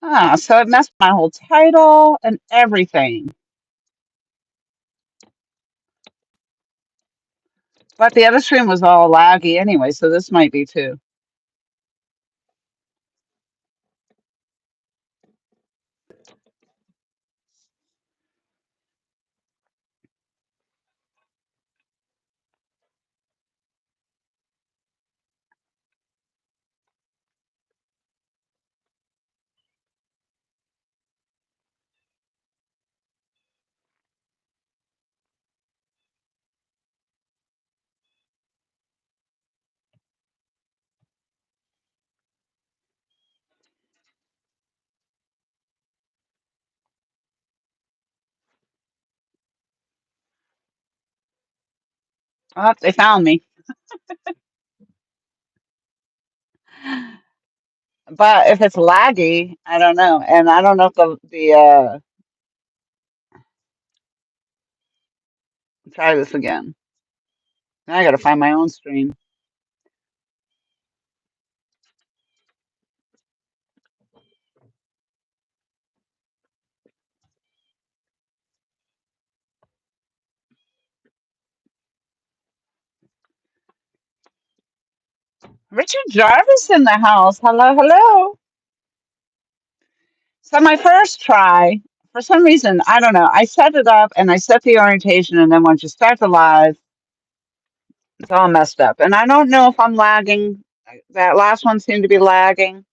So it messed my whole title and everything. But the other stream was all laggy anyway, so this might be too. Oh, they found me. But if it's laggy, I don't know. And I don't know if the try this again. Now I gotta find my own stream. Richard Jarvis in the house. Hello, hello. So my first try, for some reason, I don't know. I set it up and I set the orientation, and then once you start the live, it's all messed up. And I don't know if I'm lagging. That last one seemed to be lagging.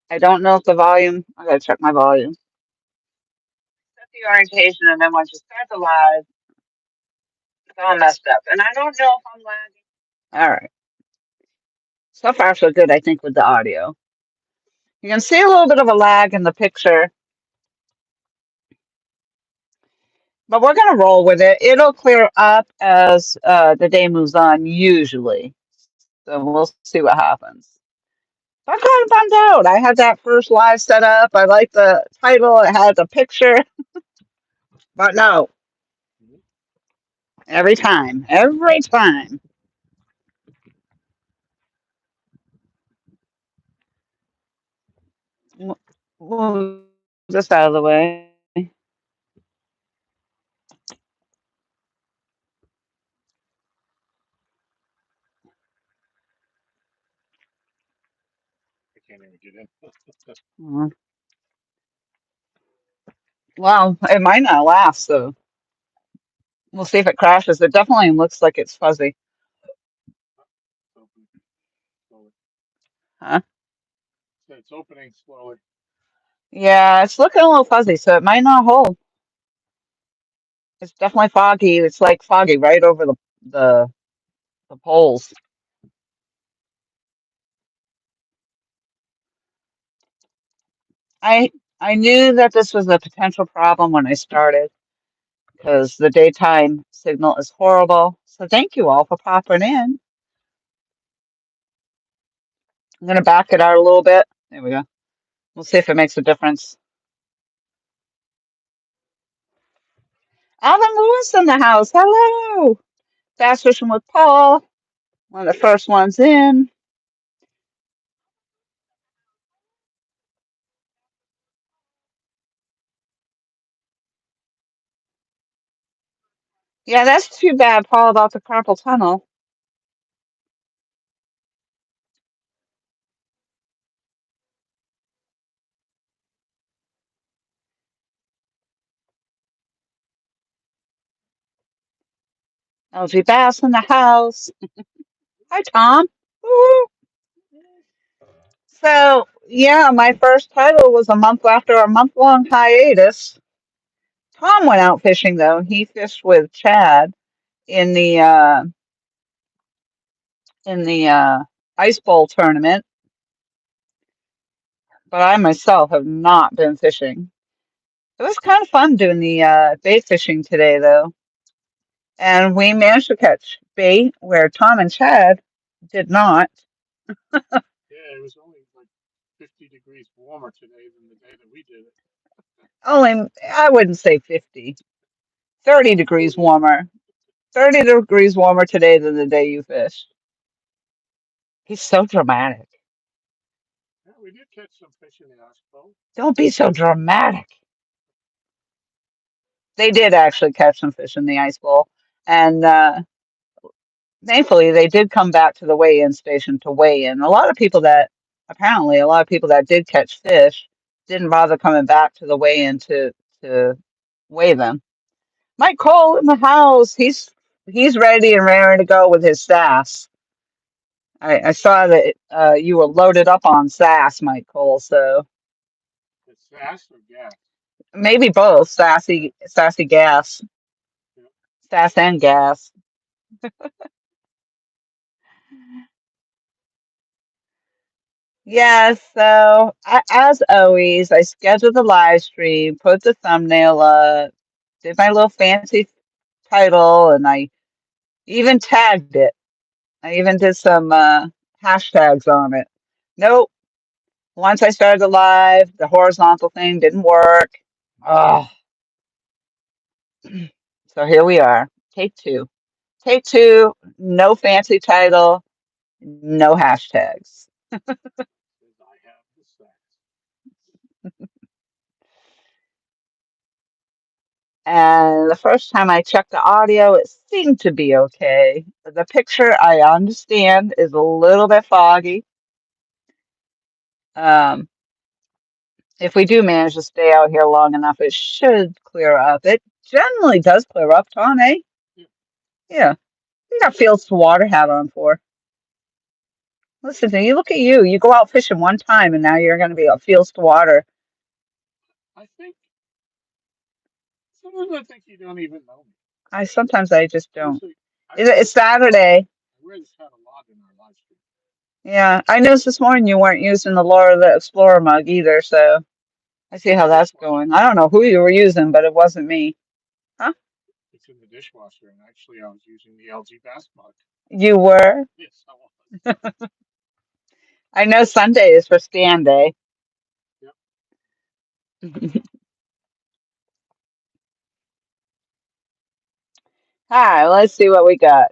I don't know if the volume. I gotta check my volume. Set the orientation, and then once you start the live, it's all messed up. And I don't know if I'm lagging. All right. So far, so good, I think, with the audio. You can see a little bit of a lag in the picture, but we're going to roll with it. It'll clear up as the day moves on, usually. So we'll see what happens. I'm kind of bummed out. I had that first live set up. I like the title. It had the picture. But no, every time. Every time. Move this out of the way. Mhm. Well, it might not last, so we'll see if it crashes. It definitely looks like it's fuzzy. Huh? Yeah, it's looking a little fuzzy, so it might not hold. It's definitely foggy. It's like foggy right over the the poles. I I knew that this was a potential problem when I started because the daytime signal is horrible. So thank you all for popping in. I'm gonna back it out a little bit. There we go. We'll see if it makes a difference. Alvin Lewis in the house. Hello. Fast fishing with Paul. One of the first ones in. Yeah, that's too bad, Paul, about the carpal tunnel. LG Bass in the house. Hi, Tom. Woo. So, yeah, my first title was a month after a month-long hiatus. Tom went out fishing, though. He fished with Chad in the ice bowl tournament, but I myself have not been fishing. It was kind of fun doing the bait fishing today, though, and we managed to catch bait where Tom and Chad did not. Only, I wouldn't say 50, 30 degrees warmer. 30 degrees warmer today than the day you fished. He's so dramatic. Don't be so dramatic. They did actually catch some fish in the ice bowl, and thankfully they did come back to the weigh-in station to weigh in. A lot of people that did catch fish didn't bother coming back to the weigh-in to weigh them. Mike Cole in the house. He's ready and raring to go with his sass. I saw that you were loaded up on sass, Mike Cole. So maybe both sassy gas, sass and gas. Yes. So as always, I scheduled the live stream, put the thumbnail up, did my little fancy title, and I even tagged it. I even did some hashtags on it. Nope. Once I started the live, the horizontal thing didn't work. Oh, so here we are. Take two. Take two. No fancy title. No hashtags. And the first time I checked the audio, it seemed to be okay. The picture, I understand, is a little bit foggy. Um, if we do manage to stay out here long enough, it should clear up. It generally does clear up, Tom, eh? Yeah. You got Fields to Water hat on for. Listen to you. Look at you. You go out fishing one time, and now you're going to be a Fields to Water. Sometimes I just don't. It's Saturday. Yeah, I noticed this morning you weren't using the Laura the Explorer mug either, so I see how that's going. I don't know who you were using, but it wasn't me. Huh? You were? I know Sunday is for scan day. Hi, let's see what we got.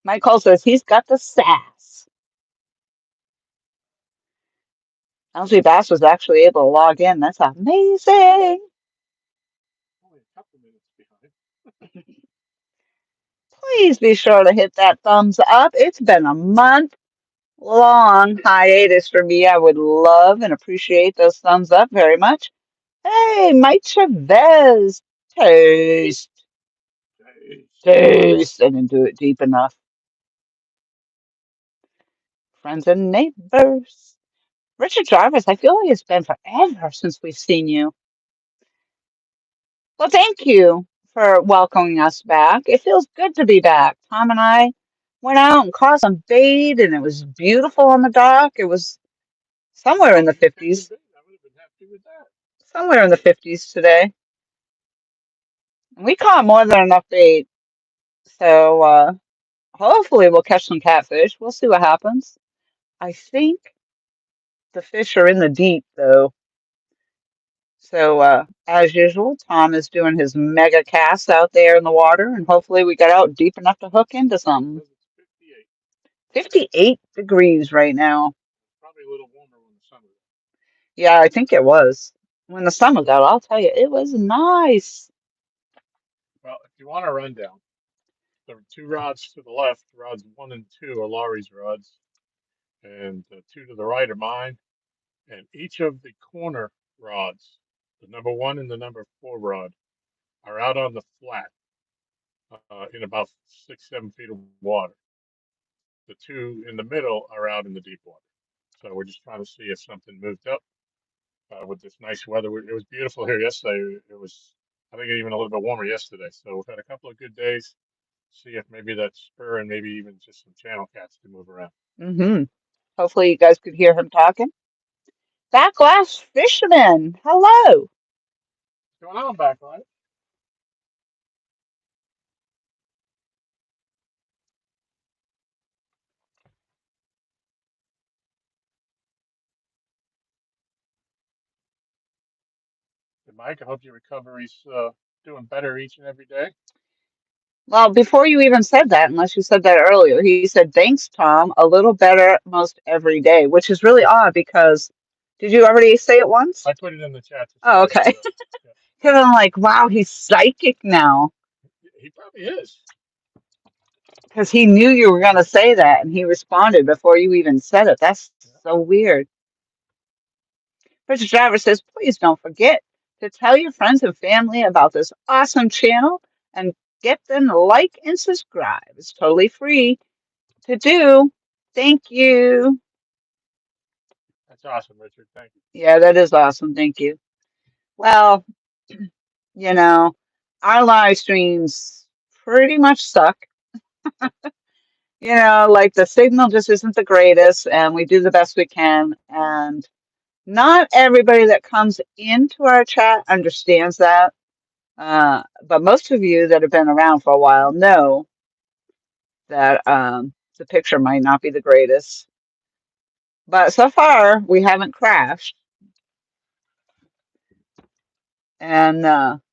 Michael says he's got the sass. LG Bass was actually able to log in. That's amazing. Please be sure to hit that thumbs up. It's been a month-long hiatus for me. I would love and appreciate those thumbs up very much. Hey, Mike Chavez. Taste. Taste. I didn't do it deep enough. Friends and neighbors. Richard Jarvis, I feel like it's been forever since we've seen you. Well, thank you for welcoming us back. It feels good to be back. Tom and I went out and caught some bait, and it was beautiful on the dock. It was somewhere in the 50s. Somewhere in the 50s today. We caught more than enough bait. So hopefully we'll catch some catfish. We'll see what happens. I think the fish are in the deep, though. So, as usual, Tom is doing his mega cast out there in the water, and hopefully we got out deep enough to hook into something. 58 degrees right now. Yeah, I think it was. When the sun was out, I'll tell you, it was nice. Mm-hmm. Hopefully you guys could hear him talking. Backlash Fisherman, hello. Well, before you even said that, unless you said that earlier, he said, thanks, Tom, a little better most every day, which is really odd because Did you already say it once? I put it in the chat to Oh, say that. okay. Yeah. Because I'm like, wow, he's psychic now. He probably is. Because he knew you were going to say that and he responded before you even said it. That's Yeah. so weird. Richard Driver says, please don't forget to tell your friends and family about this awesome channel and get them to like and subscribe. It's totally free to do. Thank you. That's awesome, Richard. Thank you. Yeah, that is awesome. Thank you. Well, you know, our live streams pretty much suck. Like the signal just isn't the greatest, and we do the best we can. And not everybody that comes into our chat understands that. But most of you that have been around for a while know that the picture might not be the greatest. But so far, we haven't crashed. And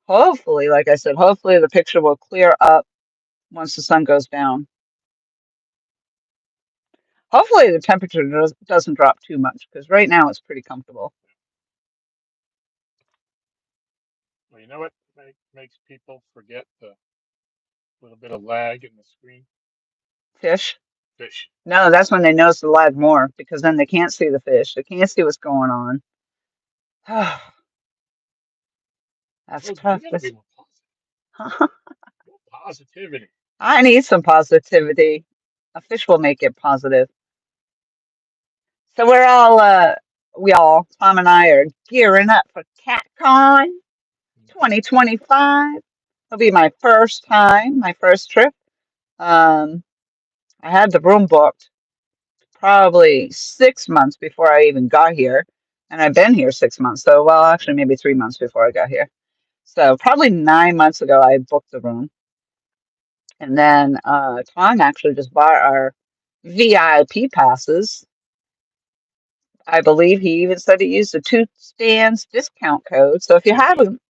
hopefully, like I said, hopefully the picture will clear up once the sun goes down. Hopefully the temperature doesn't drop too much because right now it's pretty comfortable. Well, you know what makes people forget the little bit of lag in the screen? Fish? Fish. No, that's when they notice the lag more because then they can't see the fish. They can't see what's going on. That's Rosie, you tough. got to be more positive. More positivity. I need some positivity. A fish will make it positive. So Tom and I are gearing up for CatCon Mm-hmm. 2025. It'll be my first time, my first trip. Um, I had the room booked probably 6 months before I even got here. And I've been here 6 months. So, well, actually, maybe 3 months before I got here. So, probably 9 months ago, I booked the room. And then Tom actually just bought our VIP passes. I believe he even said he used the Two Stands discount code. So, if you Yeah, he did. haven't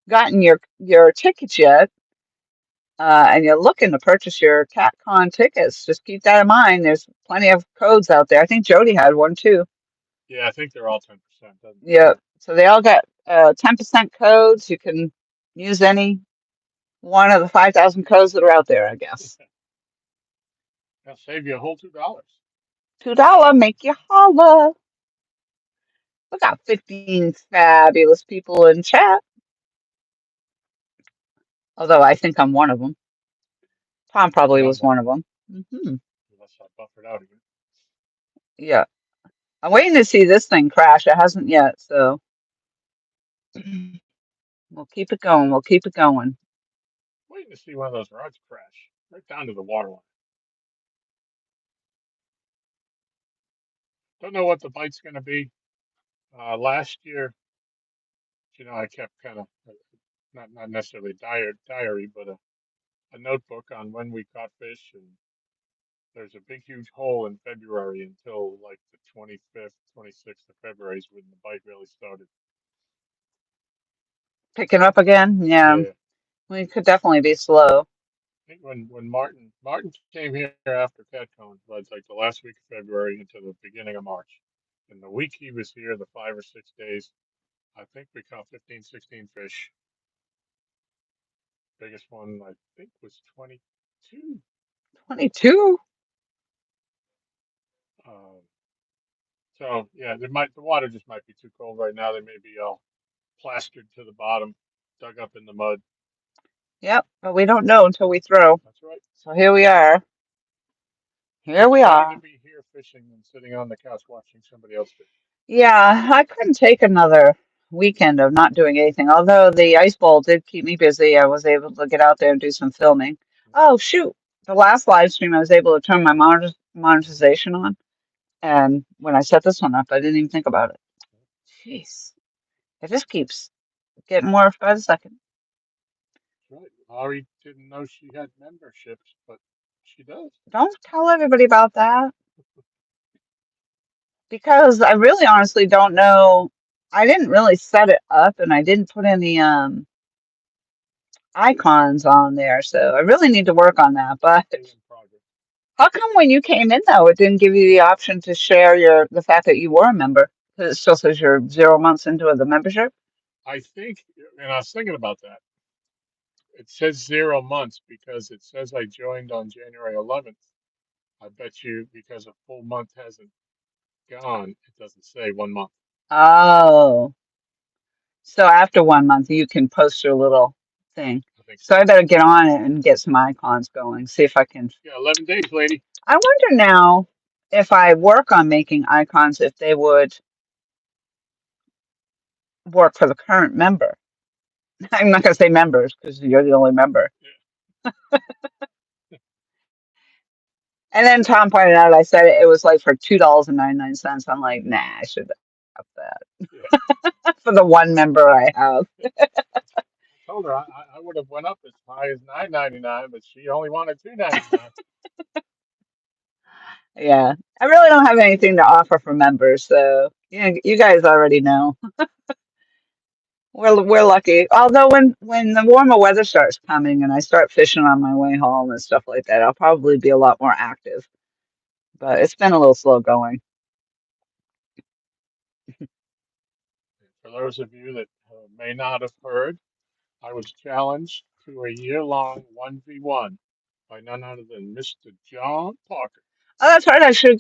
gotten your tickets yet, and you're looking to purchase your CatCon tickets, just keep that in mind. There's plenty of codes out there. I think Jody had one too. Yeah, I think they're all 10%, doesn't it? Yeah. So they all got 10% codes. You can use any one of the 5,000 codes that are out there, I guess. They'll save you a whole $2. $2 make you holla. We got 15 fabulous people in chat, although I think I'm one of them. Tom probably Yeah, I'm was one one of of them. them. Unless I buffered out again. Yeah. I'm waiting to see this thing crash. It hasn't yet, so we'll keep it going. We'll keep it going. Waiting to see one of those rods crash right down to the water line. Don't know what the bite's going to be. Last year, I kept kind of not necessarily diary, but a notebook on when we caught fish, and there's a big huge hole in February until like the 25th, 26th of February is when the bite really started. Picking up again? Yeah. Yeah, We could definitely be slow. I think when Martin came here after CatCon, was like the last week of February into the beginning of March. And the week he was here, the 5 or 6 days, I think we caught 15, 16 fish. Biggest one I think was 22. 22? Um, so yeah, the water just might be too cold right now. They may be all plastered to the bottom, dug up in the mud. Yep, but we don't know until we throw. That's right. So here we are. Here we It's better to are. be here fishing than sitting on the couch watching somebody else fish. Yeah, I couldn't take another weekend of not doing anything. Although the ice bowl did keep me busy, I was able to get out there and do some filming. Oh, shoot. The last live stream, I was able to turn my monetization on. And when I set this one up, I didn't even think about it. Jeez. It just keeps getting more by the second. That's right. Laurie didn't know she had memberships, but she does. Don't tell everybody about that because I really honestly don't know. I didn't really set it up and I didn't put any icons on there, so I really need to work on that. But Still in progress. how come when you came in though, it didn't give you the option to share the fact that you were a member? 'Cause it still says you're 0 months into the membership. I think, and I was thinking about that. It says 0 months because it says I joined on January 11th. I bet you because a full month hasn't gone, it doesn't say 1 month. Oh, so after 1 month, you can post your little thing. I think So so. I better get on it and get some icons going. See if I can. Yeah, 11 days, lady. I wonder now if I work on making icons, if they would work for the current member. I'm not going to say members because you're the only member. And then Tom pointed out, I said it was like for $2.99. I'm like, nah, I should have Yeah, that for the one member I have. I told her I would have went up as high as $9.99, but she only wanted $2.99. Yeah, I really don't have anything to offer for members, so you guys already know. We're lucky. Although when the warmer weather starts coming and I start fishing on my way home and stuff like that, I'll probably be a lot more active. But it's been a little slow going. For those of you that may not have heard, I was challenged to a year-long 1v1 by none other than Mr. John Parker. Oh, that's right. I should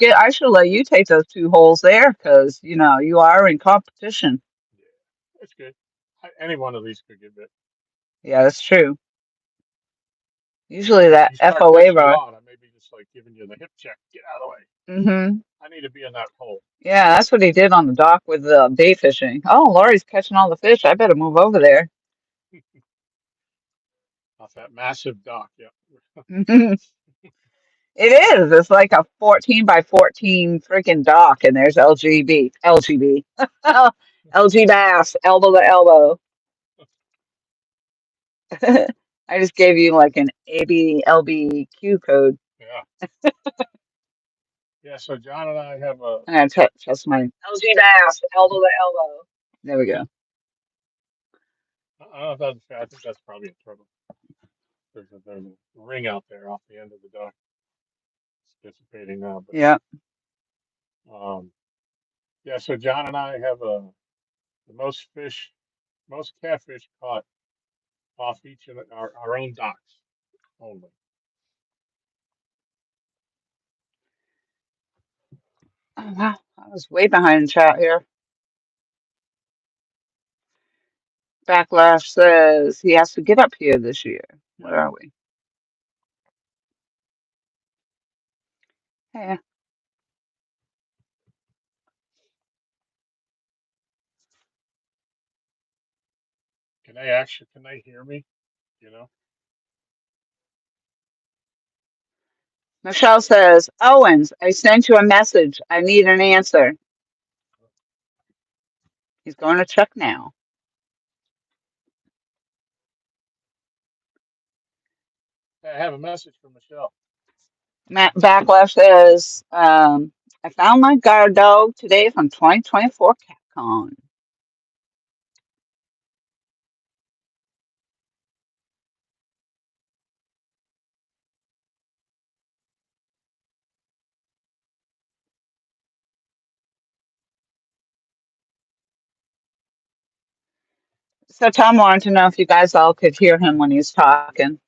let you take those 2 holes there because you are in competition. Yeah, that's good. Any one of these could get bit. Yeah, that's true. Usually that You start FOA catching a row. lot, I may be just like giving you the hip check. Get out of the way. Mm-hmm. I need to be in that hole. Yeah, that's what he did on the dock with the bait fishing. Oh, Laurie's catching all the fish. I better move over there. Off that massive dock. Yeah. It is. It's like a 14 by 14 freaking dock, and there's LG bass, elbow to elbow. I just gave you like an ABLBQ code. Yeah. Yeah. So John and I have a. I'm gonna test my LG bass, elbow to elbow. There we go. I don't know if that's. I think that's probably a turtle. There's a ring out there off the end of the dock. It's dissipating now, but Yeah. um, yeah. So John and I have the most catfish caught off each of our own docks only. Oh wow, I was way behind in chat here. Backlash says he has to get up here this year. Yeah. Where are we? Hey, Can they hear me? You know? Michelle says, Owens, I sent you a message. I need an answer. He's going to check now. I have a message from Michelle. Matt Backlash says, I found my guard dog today from 2024 CapCon. So Tom wanted to know if you guys all could hear him when he's talking.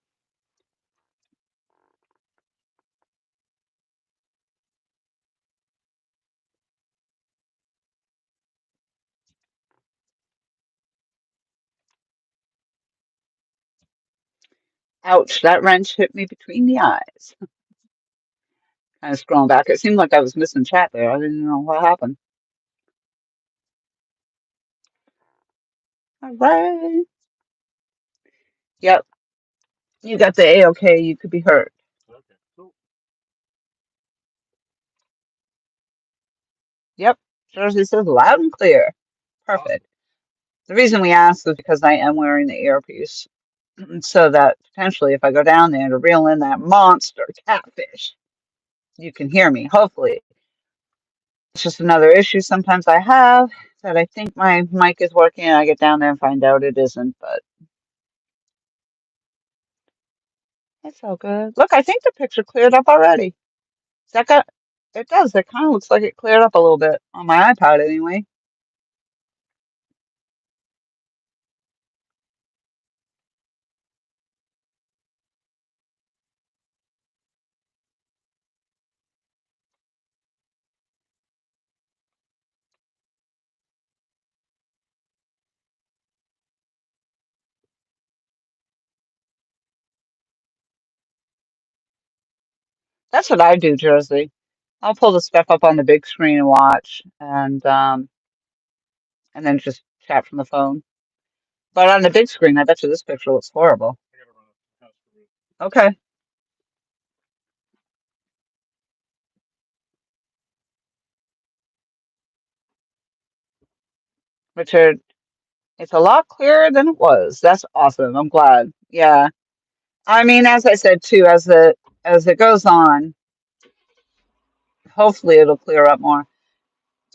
Ouch, that wrench hit me between the eyes. Kind of scrolling back. It seemed like I was missing chat there. I didn't know what happened. All right. Yep, you got the A-OK. You could be heard. Okay, cool. Yep, Jersey says loud and clear. Awesome. Perfect. The reason we asked is because I am wearing the earpiece, so that potentially if I go down there to reel in that monster catfish, you can hear me. Hopefully, it's just another issue sometimes I have that I think my mic is working, and I get down there and find out it isn't. But it's all good. Look, I think the picture cleared up already. Is that got? It does. It kind of looks like it cleared up a little bit on my iPad anyway. That's what I do, Jersey. I'll pull the stuff up on the big screen and watch, and then just chat from the phone. But on the big screen, I bet you this picture looks horrible. I gotta run up to the house for a minute. Okay, Richard, it's a lot clearer than it was. That's awesome. I'm glad. Yeah. I mean, as I said too, as it goes on, hopefully it'll clear up more.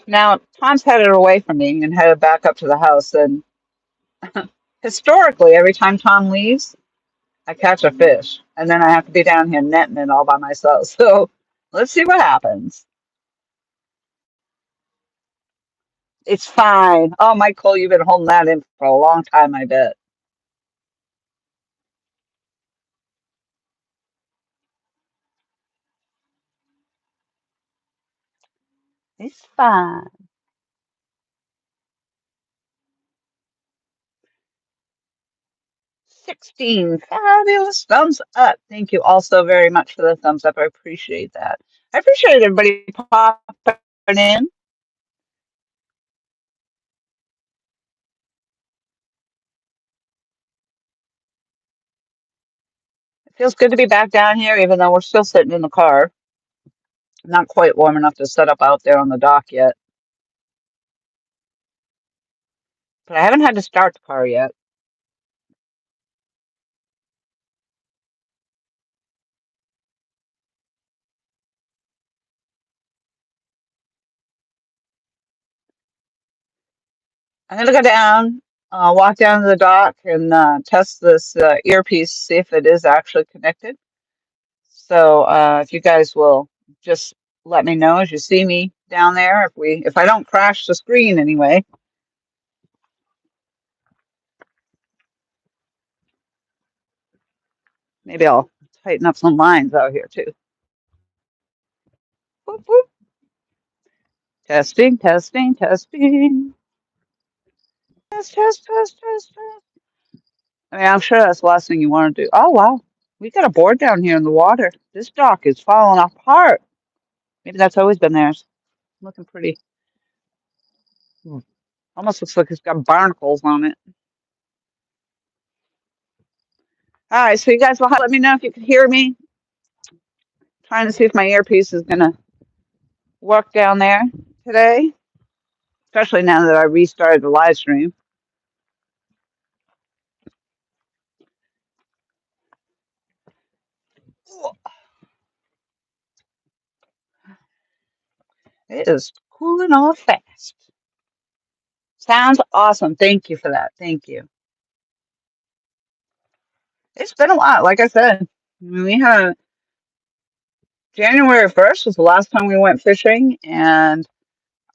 Now, Tom's headed away from me and headed back up to the house, and historically, every time Tom leaves, I catch a fish, and then I have to be down here netting it all by myself. So let's see what happens. It's fine. Oh, Michael, you've been holding that in for a long time, I bet. It's fine. 16. Fabulous. Thumbs up. Thank you all so very much for the thumbs up. I appreciate that. I appreciate everybody popping in. It feels good to be back down here, even though we're still sitting in the car. Not quite warm enough to set up out there on the dock yet. But I haven't had to start the car yet. I'm going to go down, walk down to the dock, and test this earpiece, see if it is actually connected. So if you guys will just let me know as you see me down there, if I don't crash the screen anyway. Maybe I'll tighten up some lines out here too. Whoop, whoop. Testing, testing, testing. Test, test, test, test, test. I mean, I'm sure that's the last thing you want to do. Oh, wow. We got a board down here in the water. This dock is falling apart. Maybe that's always been there. It's looking pretty. Almost looks like it's got barnacles on it. All right, so you guys will let me know if you can hear me. Trying to see if my earpiece is going to work down there today, especially now that I restarted the live stream. It is cooling off fast. Sounds awesome. Thank you for that. Thank you. It's been a lot. Like I said, we had January 1st was the last time we went fishing, and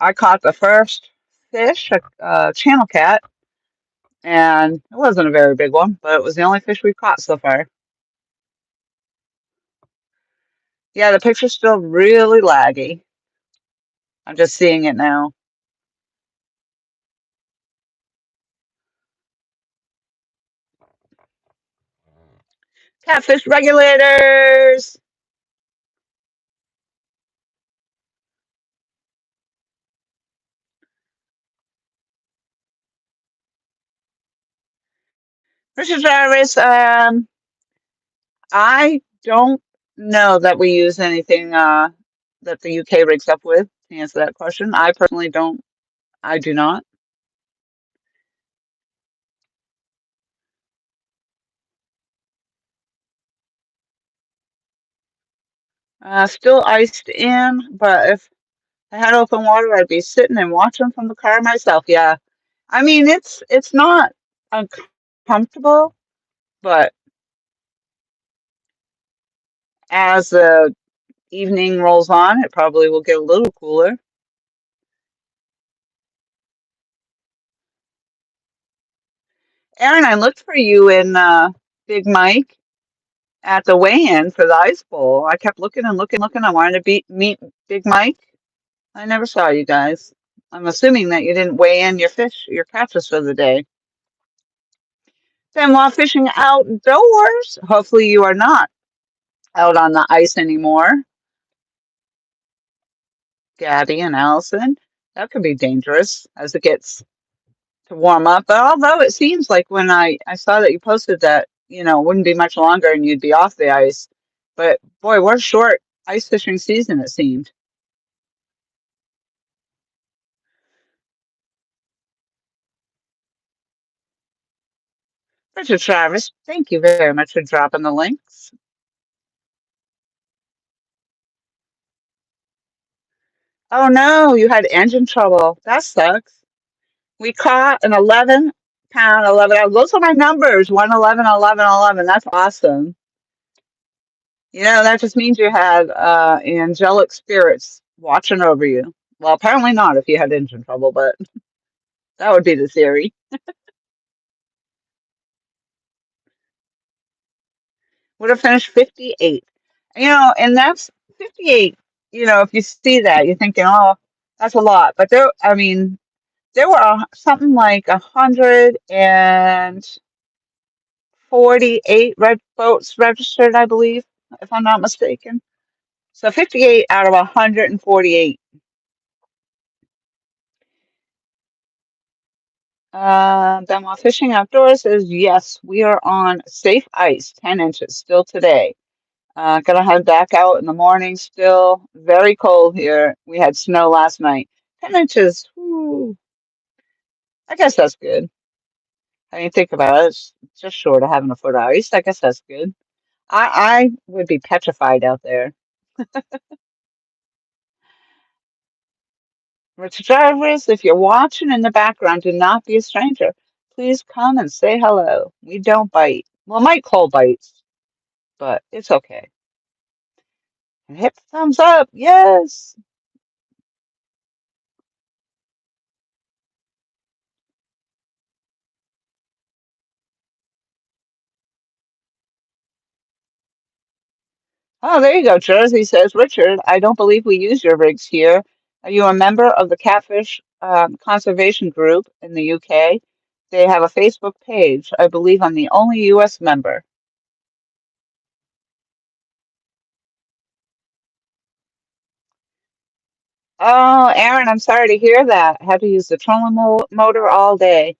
I caught the first fish, a channel cat, and it wasn't a very big one, but it was the only fish we've caught so far. Yeah, the picture's still really laggy. I'm just seeing it now. Catfish regulators. Richard Jarvis, I don't know that we use anything that the UK rigs up with to answer that question. I personally don't. I do not. Still iced in, but if I had open water, I'd be sitting and watching from the car myself. Yeah, I mean it's not uncomfortable, but as the evening rolls on, it probably will get a little cooler. Aaron, I looked for you in Big Mike at the weigh-in for the ice bowl. I kept looking and looking, looking. I wanted to meet Big Mike. I never saw you guys. I'm assuming that you didn't weigh in your catches for the day. Then while fishing outdoors, hopefully you are not out on the ice anymore. Gabby and Allison. That could be dangerous as it gets to warm up. But although it seems like when I saw that you posted that, it wouldn't be much longer and you'd be off the ice. But boy, what a short ice fishing season it seemed. Richard Travis, thank you very much for dropping the links. Oh no, you had engine trouble. That sucks. We caught an 11-pound, 11. Those are my numbers, 111, 11, 11. That's awesome. That just means you had angelic spirits watching over you. Well, apparently not if you had engine trouble, but that would be the theory. Would have finished 58. And that's 58. If you see that, you're thinking, oh, that's a lot. But there were something like 148 red boats registered, I believe, if I'm not mistaken. So 58 out of 148. Then while fishing outdoors says, yes, we are on safe ice, 10 inches still today. Gonna head back out in the morning still. Very cold here. We had snow last night. 10 inches. Whew, I guess that's good. I mean, think about it. It's just short of having a foot of ice. I guess that's good. I would be petrified out there. Richard Jarvis, if you're watching in the background, do not be a stranger. Please come and say hello. We don't bite. Well, my cold bites, but it's okay. And hit the thumbs up. Yes. Oh, there you go. Jersey says, Richard, I don't believe we use your rigs here. Are you a member of the Catfish Conservation Group in the UK? They have a Facebook page. I believe I'm the only US member. Oh, Aaron, I'm sorry to hear that. I had to use the trolling motor all day.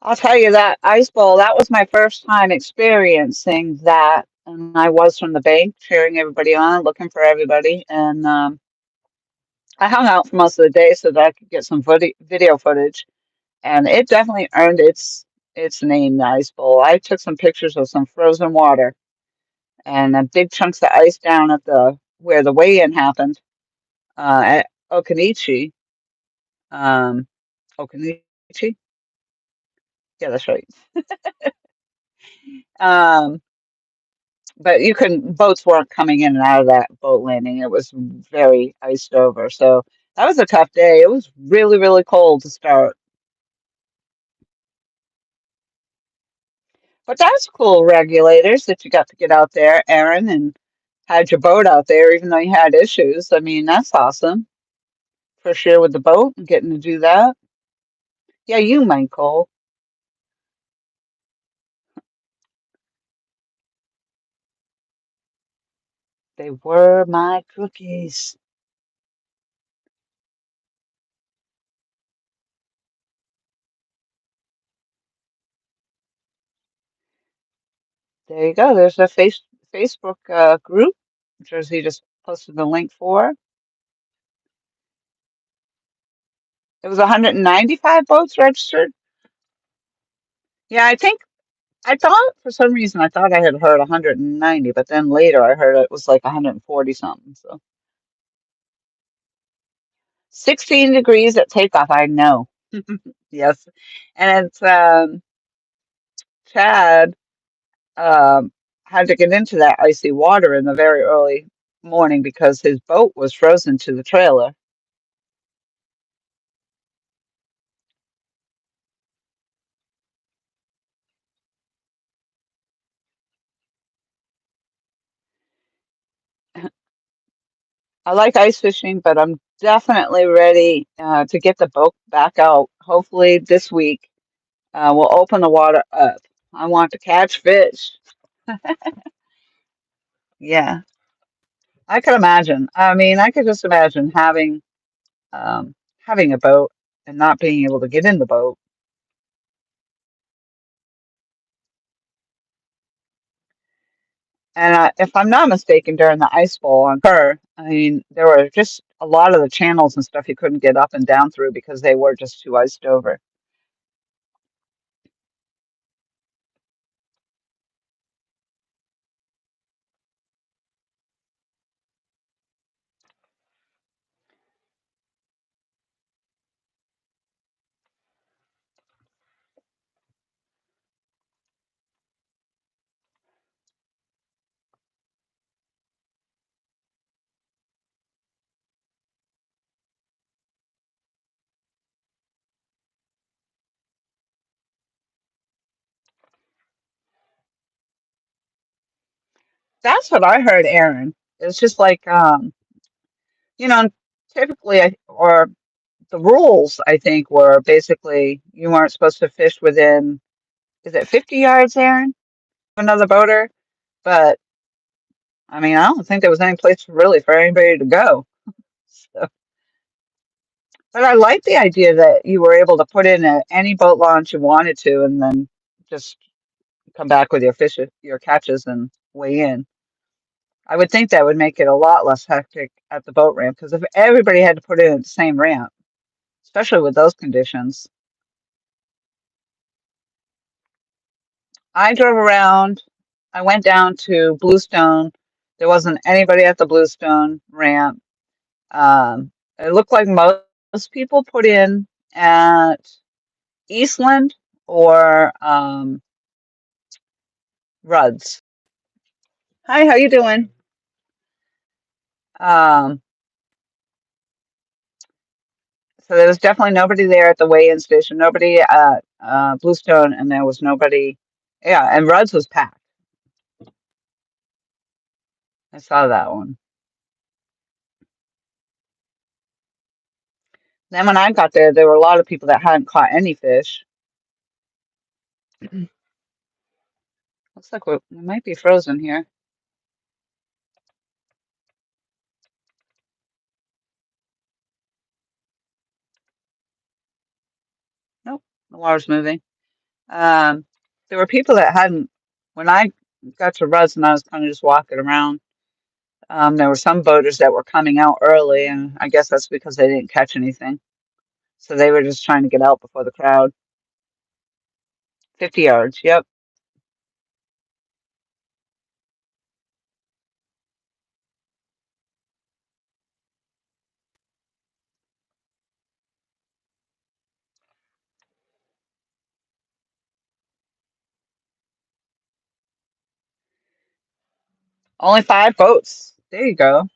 I'll tell you that ice bowl, that was my first time experiencing that. And I was from the bank cheering everybody on, looking for everybody. And I hung out for most of the day so that I could get some video footage. And it definitely earned its name, the ice bowl. I took some pictures of some frozen water and big chunks of ice down at the where the weigh-in happened at Okanichi. Um, Okanichi? Yeah, that's right. Um, but boats weren't coming in and out of that boat landing. It was very iced over. So that was a tough day. It was really, really cold to start. But that's cool, regulators, that you got to get out there, Aaron, and had your boat out there, even though you had issues. I mean, that's awesome. For sure with the boat and getting to do that. Yeah, you, Michael. They were my cookies. There you go. There's a Facebook group. Jersey just posted the link for. It was 195 boats registered. Yeah, I thought for some reason I thought I had heard 190, but then later I heard it was like 140 something. So 16 degrees at takeoff. I know. Yes, and it's Chad um, had to get into that icy water in the very early morning because his boat was frozen to the trailer. I like ice fishing, but I'm definitely ready to get the boat back out. Hopefully this week we'll open the water up. I want to catch fish. Yeah. I could imagine. I mean, I could just imagine um, having a boat and not being able to get in the boat. And if I'm not mistaken, during the ice bowl on Kerr, I mean, there were just a lot of the channels and stuff you couldn't get up and down through because they were just too iced over. That's what I heard, Aaron. It's just like, you know, typically, or the rules, I think, were basically you weren't supposed to fish within, is it 50 yards, Aaron, of another boater? But I mean, I don't think there was any place really for anybody to go. So, but I like the idea that you were able to put in any boat launch you wanted to, and then just come back with your fish, your catches, and weigh in. I would think that would make it a lot less hectic at the boat ramp because if everybody had to put in at the same ramp, especially with those conditions. I drove around. I went down to Bluestone. There wasn't anybody at the Bluestone ramp. It looked like most people put in at Eastland or Rudd's. Hi, how you doing? Um, so there was definitely nobody there at the weigh-in station, nobody at Bluestone, and there was nobody. Yeah, and Rudd's was packed. I saw that one. Then when I got there, there were a lot of people that hadn't caught any fish. Looks like we might be frozen here. Nope, the water's moving. Um, there were people that hadn't, when I got to Rudd's and I was kind of just walking around, there were some boaters that were coming out early, and I guess that's because they didn't catch anything. So they were just trying to get out before the crowd. 50 yards, yep. Only 5 boats. There you go.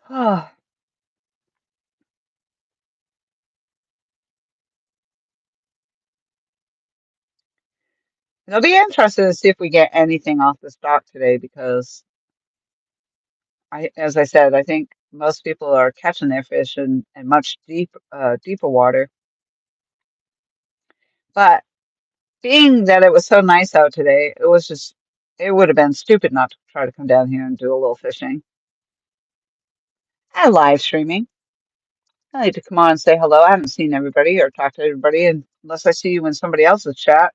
It'll be interesting to see if we get anything off the stock today because as I said, I think most people are catching their fish in much deeper water. But being that it was so nice out today, it would have been stupid not to try to come down here and do a little fishing and live streaming. I need to come on and say hello. I haven't seen everybody or talked to everybody unless I see you in somebody else's chat.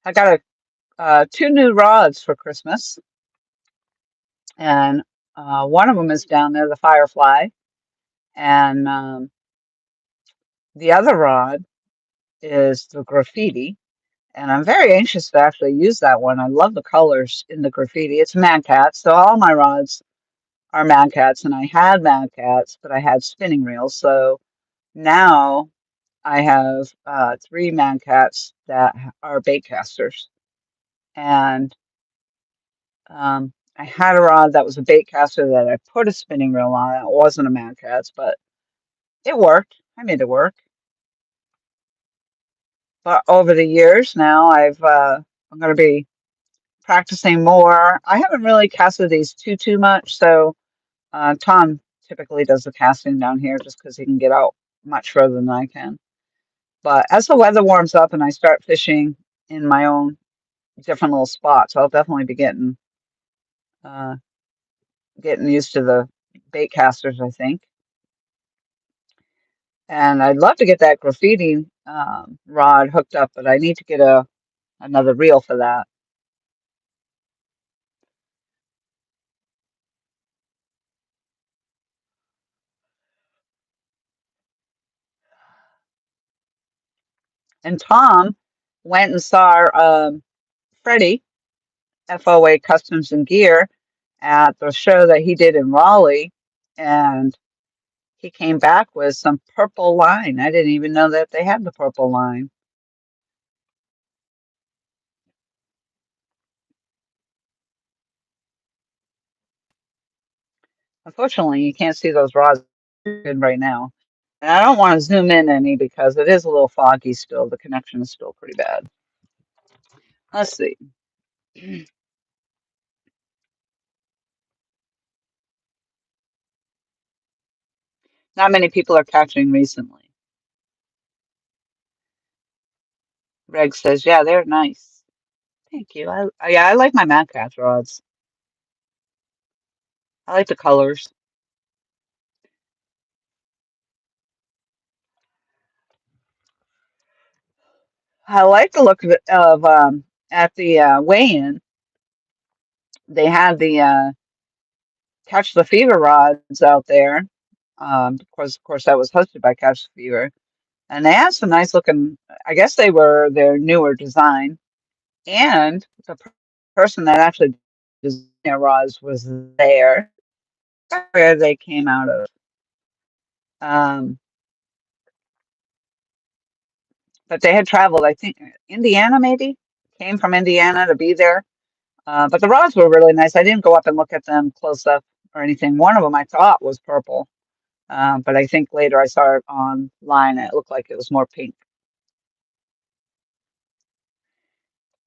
I got 2 new rods for Christmas, and one of them is down there, the Firefly, and the other rod is the Graffiti. And I'm very anxious to actually use that one. I love the colors in the Graffiti. It's Mad Cats, so all my rods are Mad Cats, and I had Mad Cats, but I had spinning reels. So now I have 3 Mad Cats that are bait casters. And I had a rod that was a bait caster that I put a spinning reel on. It wasn't a Mad Cats, but It worked. I made it work. But over the years now, I'm going to be practicing more. I haven't really casted these too much, so Tom typically does the casting down here just because he can get out much further than I can. But as the weather warms up and I start fishing in my own different little spots, I'll definitely be uh, getting used to the bait casters, I think. And I'd love to get that graffiti rod hooked up, but I need to get another reel for that. And Tom went and saw Freddie, FOA Customs and Gear, at the show that he did in Raleigh, and he came back with some purple line. I didn't even know that they had the purple line. Unfortunately, you can't see those rods good right now. And I don't want to zoom in any because it is a little foggy still. The connection is still pretty bad. Let's see. Not many people are catching recently. Reg says, yeah, they're nice. Thank you. Yeah, I like my Mad Catch rods. I like the colors. I like the look of it, of at the weigh-in. They had the Catch the Fever rods out there. Because of course that was hosted by Catch the Fever, and they had some nice looking. I guess they were their newer design, and the person that actually designed their rods was there. Where they came out of. Um, but they had traveled, I think, Indiana maybe came from Indiana to be there. But the rods were really nice. I didn't go up and look at them close up or anything. One of them I thought was purple, but I think later I saw it online and it looked like it was more pink.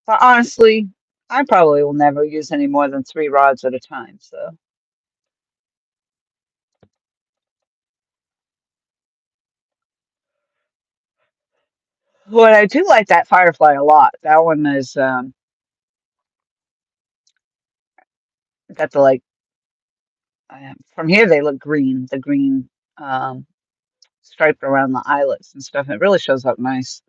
But honestly, I probably will never use any more than 3 rods at a time. So what I do like that Firefly a lot. That one is got the like from here they look green, the green um, striped around the eyelets and stuff. It really shows up nice.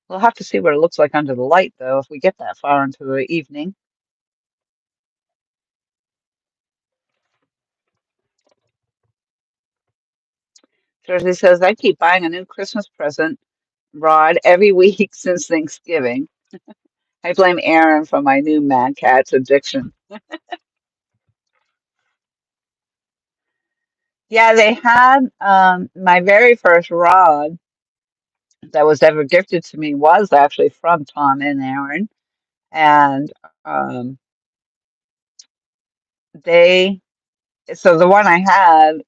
We'll have to see what it looks like under the light, though, if we get that far into the evening. Jersey says, I keep buying a new Christmas present rod every week since Thanksgiving. I blame Aaron for my new Mad Catz addiction. Yeah, they had my very first rod that was ever gifted to me was actually from Tom and Aaron. And um, they, so the one I had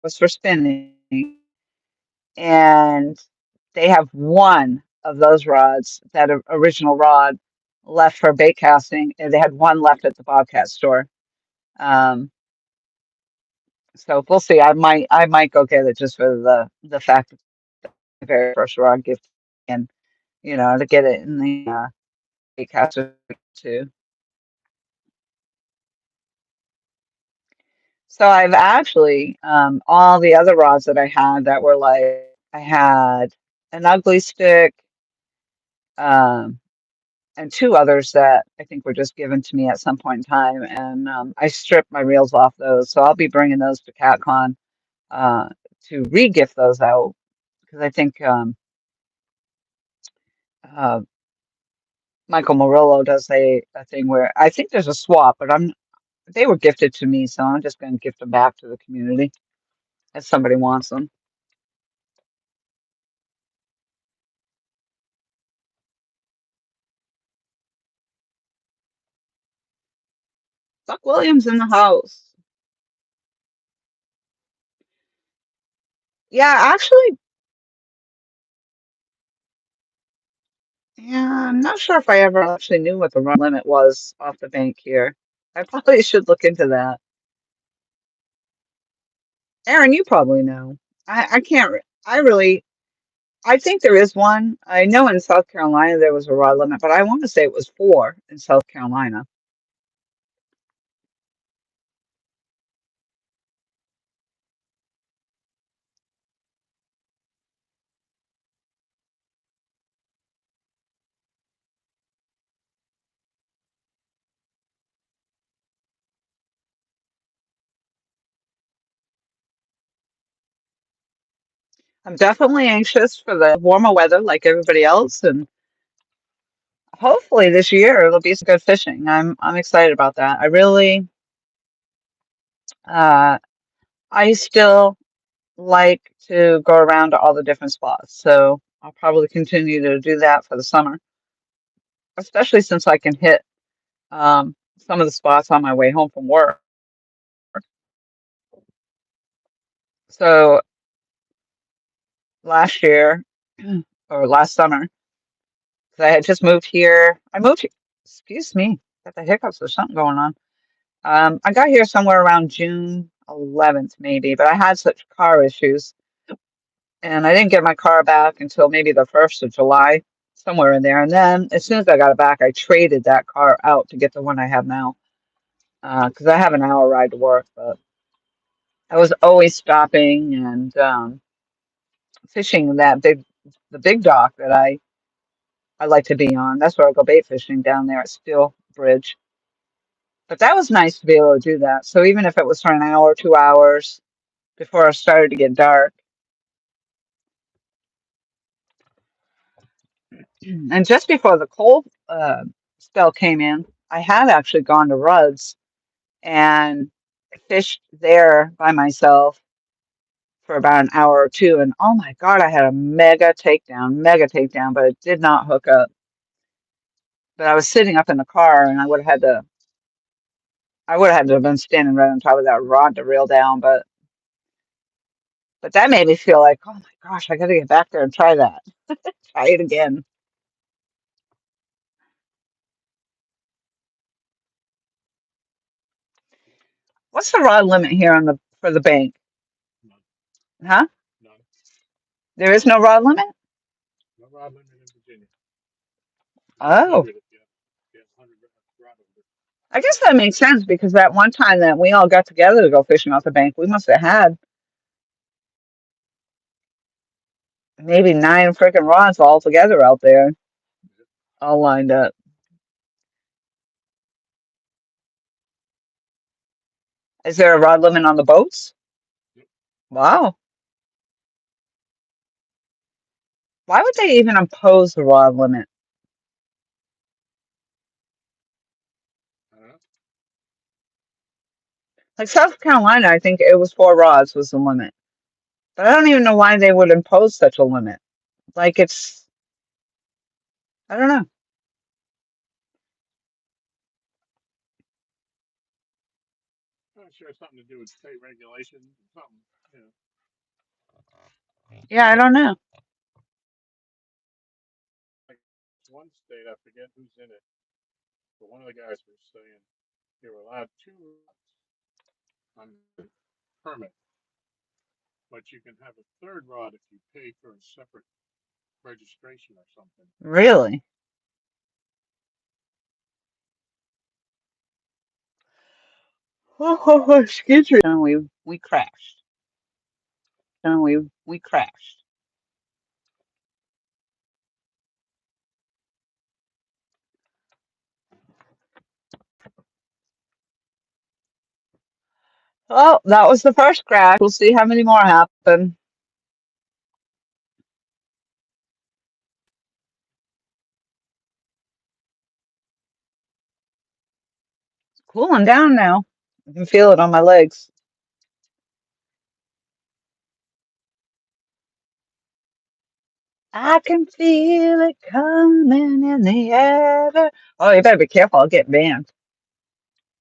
was for spinning, and they have one of those rods, that original rod, left for bait casting, and they had one left at the Bobcat store. Um, so we'll see. I might go get it just for the fact that the very first rod gift, and to get it in the bait caster too. So I've actually all the other rods that I had that were like I had an ugly stick. Um, and 2 others that I think were just given to me at some point in time. And I stripped my reels off those. So I'll be bringing those to CatCon uh, to re-gift those out because I think uh, Michael Murillo does a thing where I think there's a swap, but they were gifted to me, so I'm just going to gift them back to the community if somebody wants them. Buck Williams in the house. Yeah, actually, yeah, I'm not sure if I ever actually knew what the run limit was off the bank here. I probably should look into that. Aaron, you probably know. I can't, I really, I think there is one. I know in South Carolina there was a rod limit, but I want to say it was four in South Carolina. I'm definitely anxious for the warmer weather like everybody else, and hopefully this year it'll be some good fishing. I'm excited about that. I really, uh, I still like to go around to all the different spots, so I'll probably continue to do that for the summer, especially since I can hit some of the spots on my way home from work. So last year or last summer, 'cause I had just moved here. Excuse me, got the hiccups or something going on. I got here somewhere around June 11th, maybe, but I had such car issues and I didn't get my car back until maybe the 1st of July, somewhere in there. And then as soon as I got it back, I traded that car out to get the one I have now because I have an hour ride to work, but I was always stopping and fishing the big dock that I like to be on. That's where I go bait fishing down there at Steel Bridge. But that was nice to be able to do that. So even if it was for an hour, 2 hours before it started to get dark, and just before the cold spell came in, I had actually gone to Rudd's and fished there by myself for about an hour or two. And oh my God, I had a mega takedown, but it did not hook up. But I was sitting up in the car and I would have had to have been standing right on top of that rod to reel down. But that made me feel like, oh my gosh, I got to get back there and try that. Try it again. What's the rod limit here on the for the bank? None, Huh? none, There is no rod limit? no rod limit in Virginia. It's a Oh. hundred if you have 100 rod over. I guess that makes sense because that one time that we all got together to go fishing off the bank, we must have had maybe nine freaking rods all together out there, Yep, all lined up. Is there a rod limit on the boats? yep. Wow. Why would they even impose the rod limit? I don't know. Like South Carolina, I think it was 4 rods was the limit. But I don't even know why they would impose such a limit. Like I don't know. I'm sure it's something to do with state regulations or something. You know, Yeah, I don't know. like one state, I forget who's in it, but one of the guys was saying you're allowed two rods on permit, but you can have a third rod if you pay for a separate registration or something. Really? Oh, excuse me. And we crashed. And we crashed. Well, that was the first crash. We'll see how many more happen. It's cooling down now. I can feel it on my legs. I can feel it coming in the air. Oh, you better be careful. I'll get banned.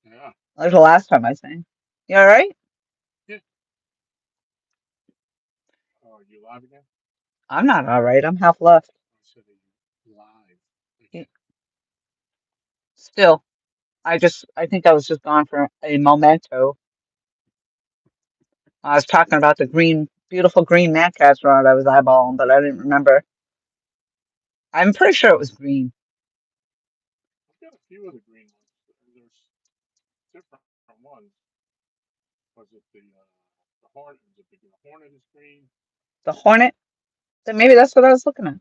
Yeah, That was the last time I sang. You all right? yeah. live again? I'm not all right. I'm half left. I said, are you live Y- again? Still, I think I was just gone for a momento. I was talking about the beautiful green Mad Catz rod I was eyeballing, but I didn't remember. I'm pretty sure it was green. I've got a few of the green ones. There's different ones. Was it the hornet? The hornet is green. The Hornet? Then maybe that's what I was looking at.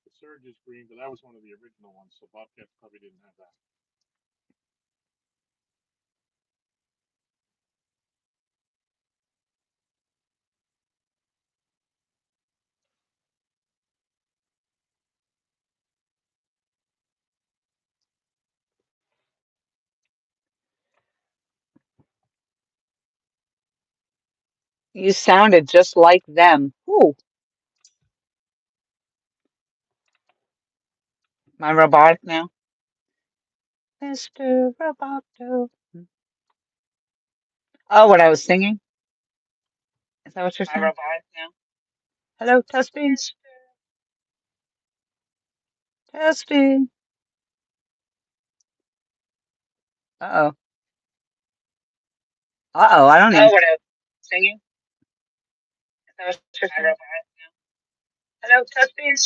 The surge is green, but that was one of the original ones. So Bobcats probably didn't have that. You sounded just like them. Ooh, my robotic now. Mr. Roboto. Oh, what I was singing? Is that what you're My saying? robotic now. Hello, testing, testing. Uh-oh. Uh-oh, I don't even. Oh, what I was singing? Is that what you're My saying? robotic now. Hello, testing.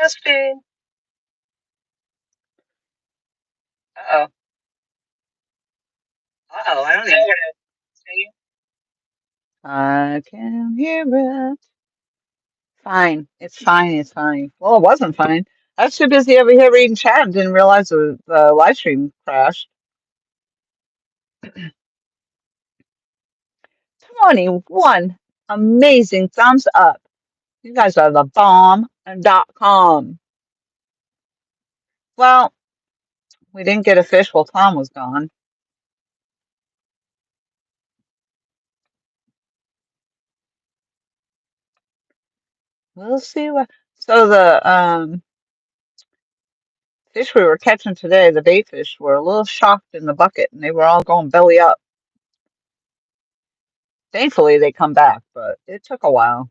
Testing. Uh-oh. Uh-oh, I don't Oh, even. what I was singing? I can hear it. Fine. It's fine. It's fine. Well, it wasn't fine. I was too busy over here reading chat and didn't realize the live stream crashed. 21 amazing thumbs up. You guys are the bomb.com. Well, we didn't get a fish while Tom was gone. We'll see what. So the fish we were catching today, the bait fish, were a little shocked in the bucket and they were all going belly up. Thankfully, they come back, but it took a while.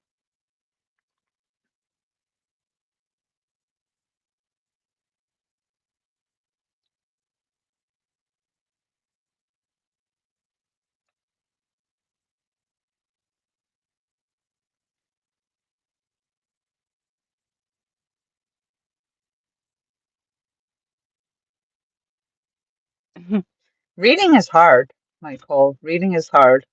Reading is hard, Michael. Reading is hard.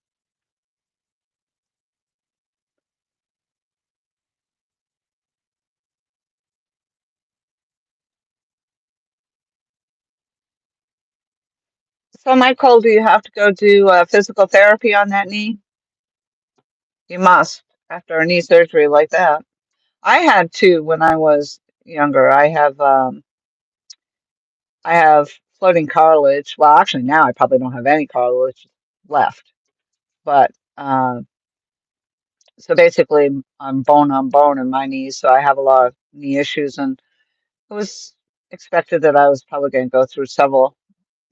So, Michael, do you have to go do physical therapy on that knee? You must after a knee surgery like that. I had two when I was younger. I have floating cartilage. Well, actually, now I probably don't have any cartilage left. But so basically, I'm bone on bone in my knees. So I have a lot of knee issues, and it was expected that I was probably going to go through several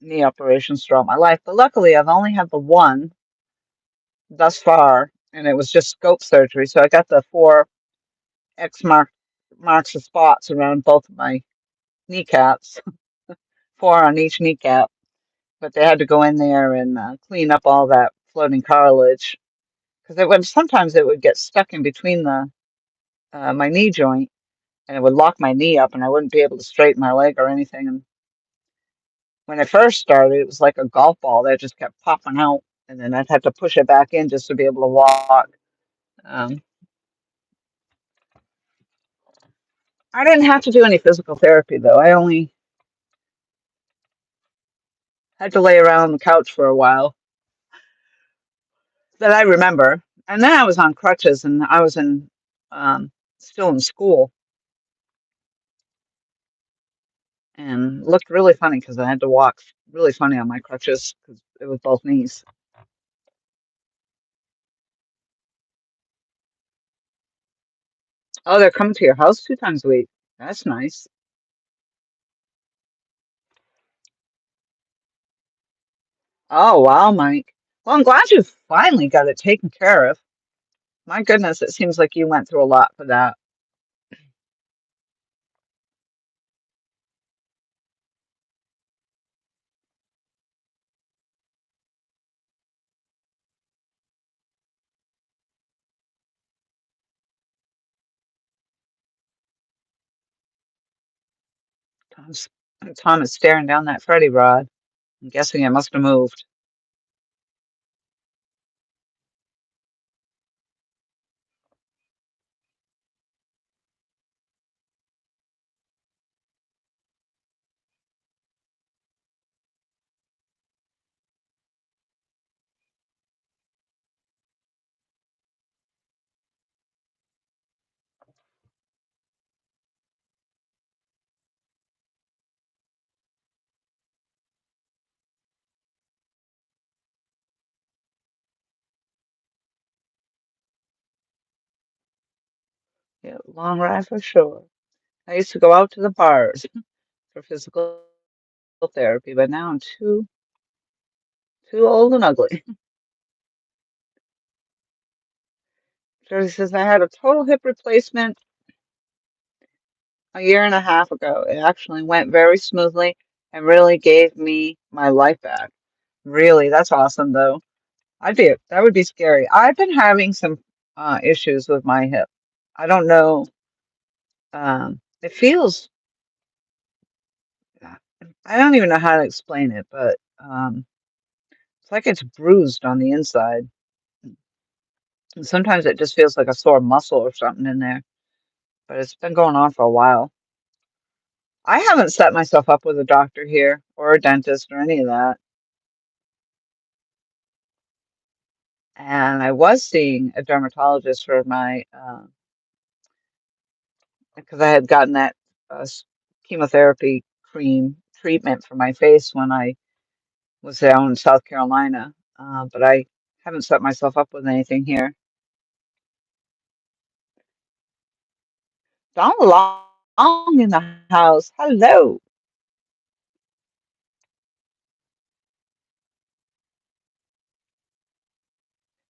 knee operations throughout my life. But luckily, I've only had the one thus far, and it was just scope surgery. So I got the four X marks the spots around both of my kneecaps, four on each kneecap. But they had to go in there and clean up all that floating cartilage because sometimes it would get stuck in between the my knee joint and it would lock my knee up and I wouldn't be able to straighten my leg or anything. And when it first started, it was like a golf ball that just kept popping out, and then I'd have to push it back in just to be able to walk. Um, I didn't have to do any physical therapy though. I only had to lay around on the couch for a while that I remember. And then I was on crutches and I was still in school and looked really funny because I had to walk really funny on my crutches because it was both knees. Oh, they're coming to your house 2 times a week. That's nice. Oh, wow, Mike. Well, I'm glad you finally got it taken care of. My goodness, it seems like you went through a lot for that. Tom's, Tom is staring down that Freddy rod. I'm guessing it must have moved. Yeah, long ride for sure. I used to go out to the bars for physical therapy, but now I'm too old and ugly. Josie says I had a total hip replacement a year and a half ago. It actually went very smoothly and really gave me my life back. Really, that's awesome though. That would be scary. I've been having some issues with my hip. I don't know. It feels, I don't even know how to explain it, but it's like it's bruised on the inside. And sometimes it just feels like a sore muscle or something in there, but it's been going on for a while. I haven't set myself up with a doctor here or a dentist or any of that. And I was seeing a dermatologist for my, because I had gotten that chemotherapy cream treatment for my face when I was down in South Carolina. But I haven't set myself up with anything here. Don Long in the house. Hello.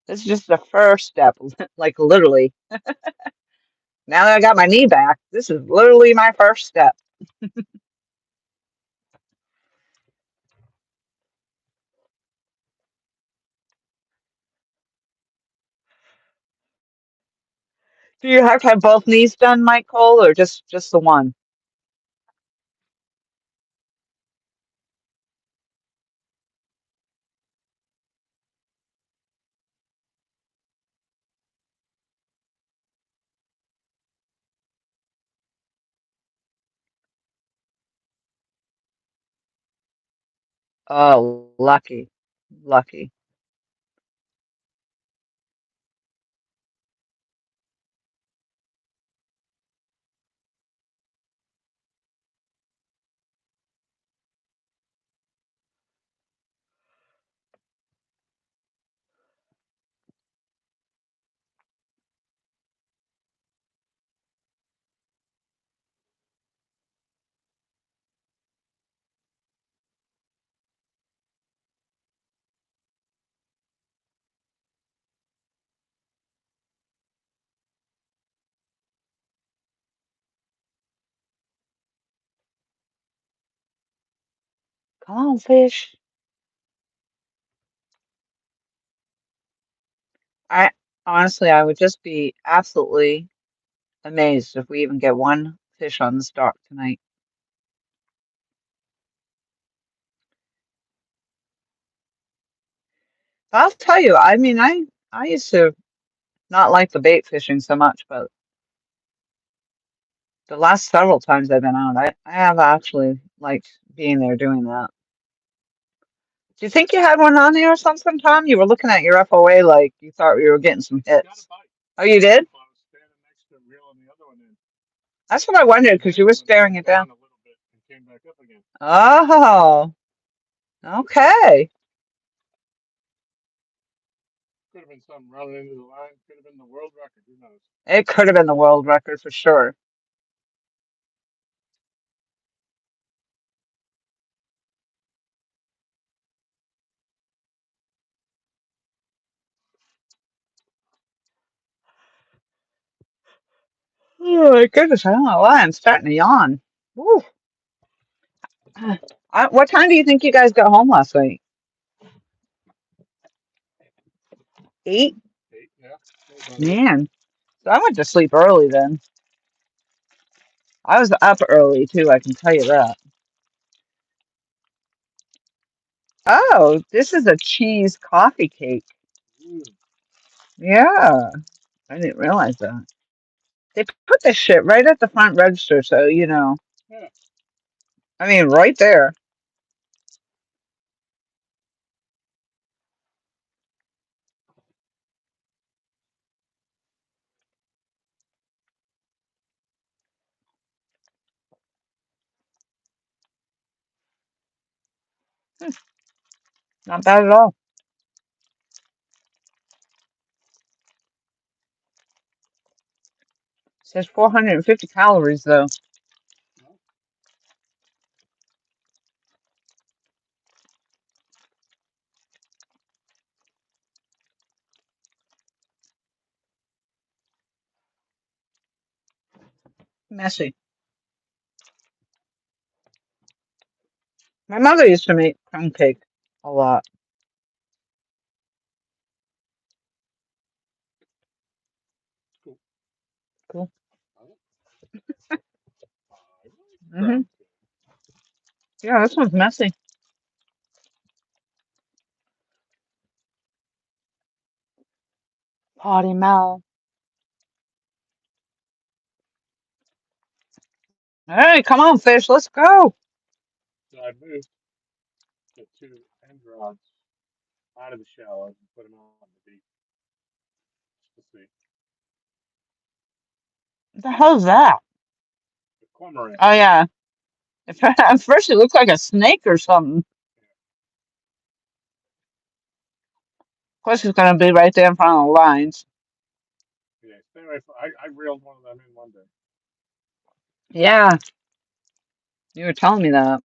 This is just the first step, like literally. Now that I got my knee back, this is literally my first step. Do you have to have both knees done, Mike Cole, or just the one? Oh, lucky, lucky. Come on, fish. I honestly, I would just be absolutely amazed if we even get one fish on the dock tonight. I'll tell you, I mean, I used to not like the bait fishing so much, but the last several times I've been out, I have actually liked being there doing that. Do you think you had one on there or something, Tom? You were looking at your FOA like you thought you were getting some Got a hits. bite. Oh, you did? I was standing next to reeling the other one in. That's what I wondered And because the you other were one staring moved it down. down a little bit and came back up again. Oh, okay. Could have been something running into the line. Could have been the world record. Who knows? It could have been the world record for sure. Oh my goodness, I don't know why I'm starting to yawn. Woo. What time do you think you guys got home last night? 8? 8, yeah. That was about 8. Man. So I went to sleep early then. I was up early too, I can tell you that. Oh, this is a cheese coffee cake. Mm, Yeah. I didn't realize that. They put this shit right at the front register, so you know. yeah. I mean, right there. Not bad at all. It says 450 calories though. Well, Messy. My mother used to make crumb cake a lot. cool. Cool. I like Hmm. crumb cake. Yeah, this one's messy. Potty mouth. Hey, come on, fish. Let's go. So I moved the 2 end rods out of the shallows and put them on the deep just to see. What the hell's that? The cormorant. Oh, yeah. At first, it looked like a snake or something. Of course, it's going to be right there in front of the lines. Yeah, stay away from. I reeled one of them in one day. Yeah, you were telling me that.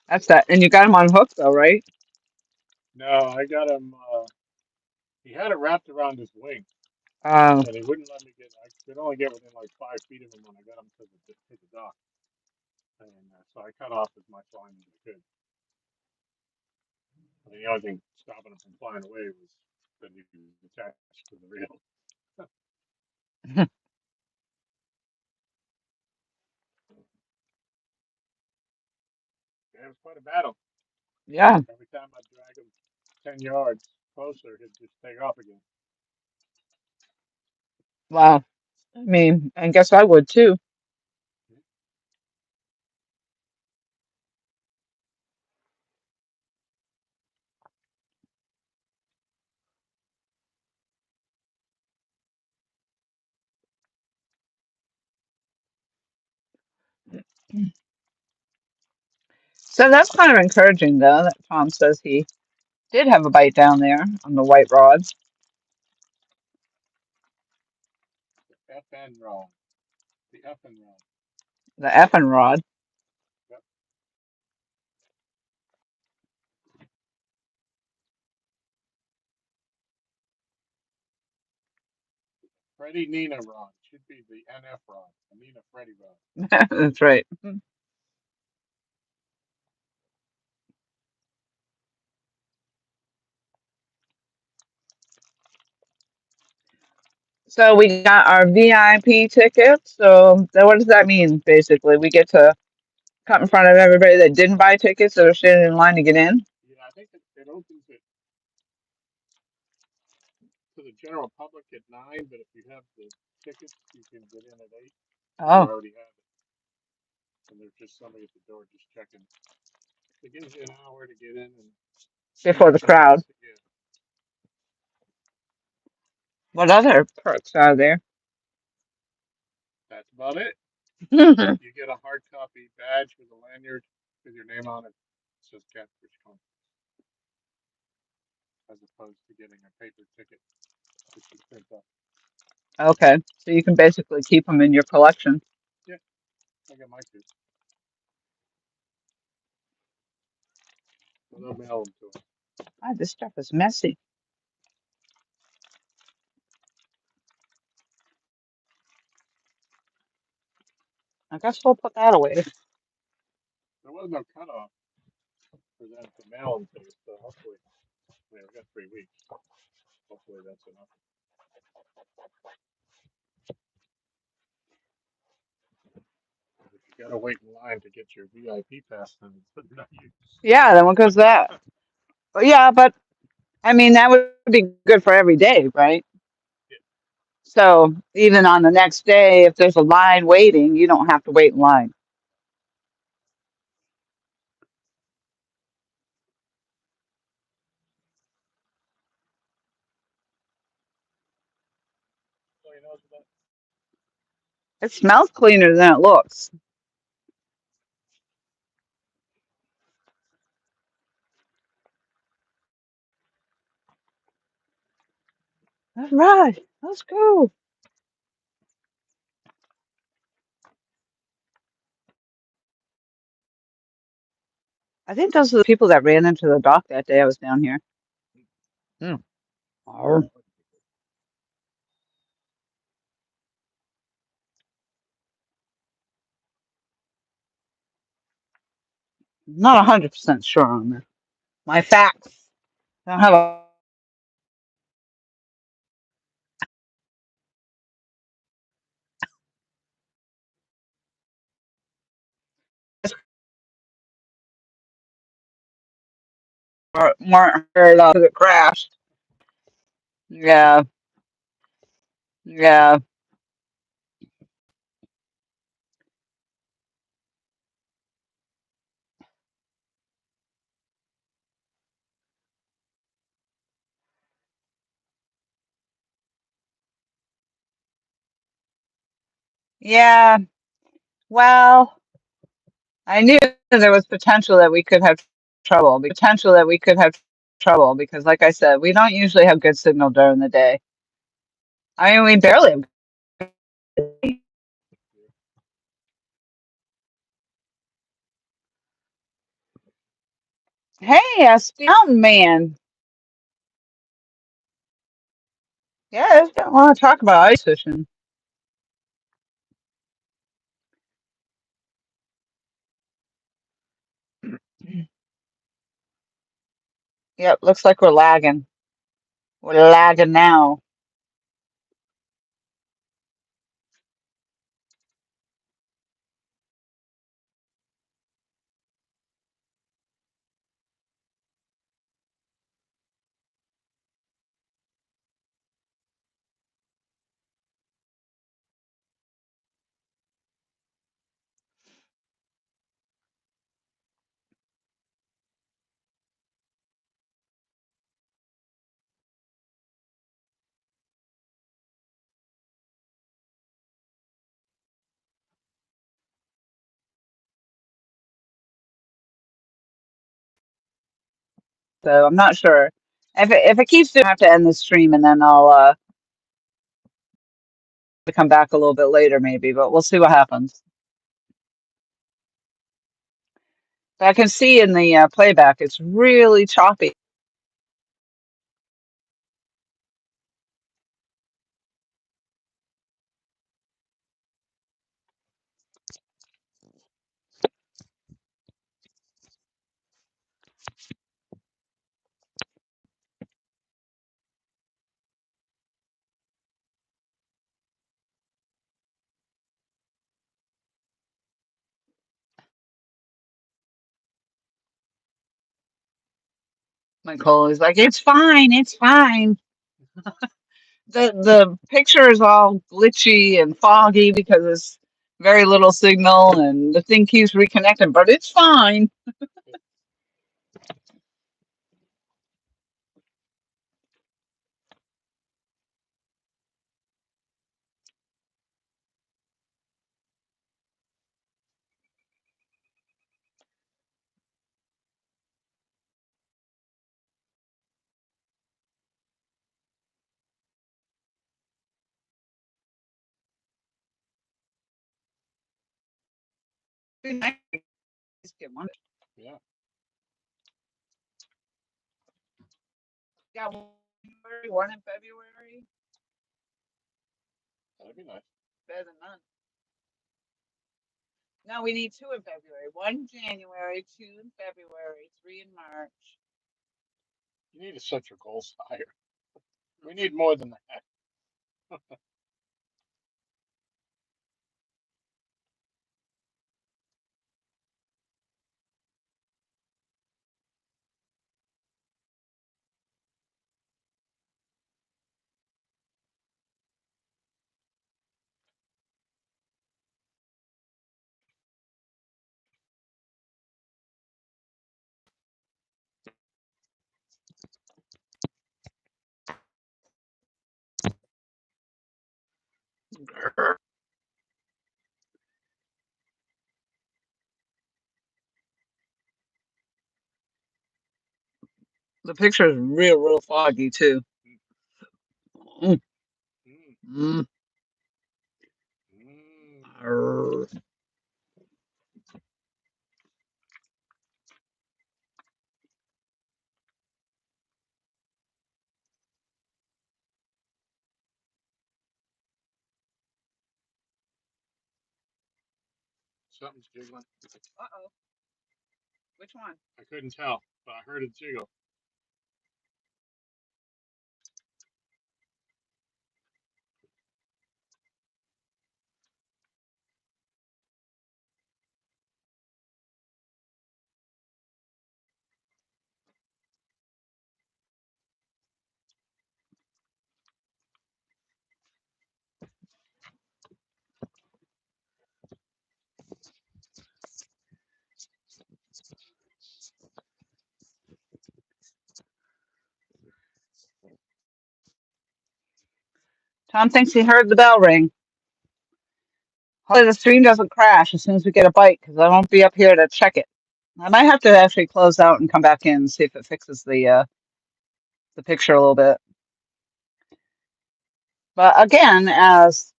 That's that. And you got him on hook, though, right? No, I got him. He had it wrapped around his wing, Oh, and he wouldn't let me get. I could only get within like 5 feet of him when I got him to the dock, and so I cut off as much line as I could. I mean, the only thing stopping him from flying away was that he was attached to the reel. Yeah, it was quite a battle. yeah. Every time I drag him 10 yards closer, he'd just take off again. Wow. I mean, I guess I would too. So that's kind of encouraging, though, that Tom says he did have a bite down there on the white rod, FN rod. The FN rod. the effing rod. Yep. Freddie Nina rod. Should be the NF rod. The Nina Freddie rod. That's right. So we got our VIP ticket. So what does that mean, basically? We get to cut in front of everybody that didn't buy tickets that are standing in line to get in? Yeah, I think it opens it to the general public at 9, but if you have the tickets, you can get in at 8 if you Oh, already have it. And there's just somebody at the door just checking. It gives you an hour to get in and see before the the crowd. shows. Yeah, What other perks are there? that's about it. You get a hard copy badge with a lanyard with your name on it. It says Catfish Con, as opposed to getting a paper ticket, which you print up. Okay, so you can basically keep them in your collection. Yeah, I got my two. So they'll mail them to us. Ah, this stuff is messy. I guess we'll put that away. There was no cutoff for them to mail and things, so hopefully, we've got 3 weeks. Hopefully that's enough. If you gotta wait in line to get your VIP pass, then it's not you. Yeah, then what goes that? Yeah, but I mean, that would be good for every day, right? Yeah. So even on the next day, if there's a line waiting, you don't have to wait in line. So you know that. It smells cleaner than it looks. All right, let's go. I think those are the people that ran into the dock that day I was down here. Hmm. Arr. Not 100% sure on that. My facts. I don't have a weren't heard of 'cause it crashed. Yeah, yeah, yeah. Well, I knew there was potential that we could have trouble because, like I said, we don't usually have good signal during the day. I mean, we barely have. Hey, Mountain Man. Yes, I want to talk about ice fishing. Yep, looks like we're lagging. We're lagging now. So I'm not sure. If it keeps doing, I have to end the stream and then I'll come back a little bit later maybe, but we'll see what happens. But I can see in the playback it's really choppy. Michael is like, it's fine, it's fine. The picture is all glitchy and foggy because it's very little signal and the thing keeps reconnecting, but it's fine. Get one. Yeah, Got one in February, one in February. that'd be nice. Better than none. No, we need two in February. One in January, two in February, three in March. You need to set your goals higher. We need more than that. The picture is real foggy too. Mm, Mm, mm, mm. arr. Something's jiggling. Uh-oh. Which one? I couldn't tell, but I heard it jiggle. Tom thinks he heard the bell ring. Hopefully the stream doesn't crash as soon as we get a bite, because I won't be up here to check it. I might have to actually close out and come back in and see if it fixes the picture a little bit. But again, as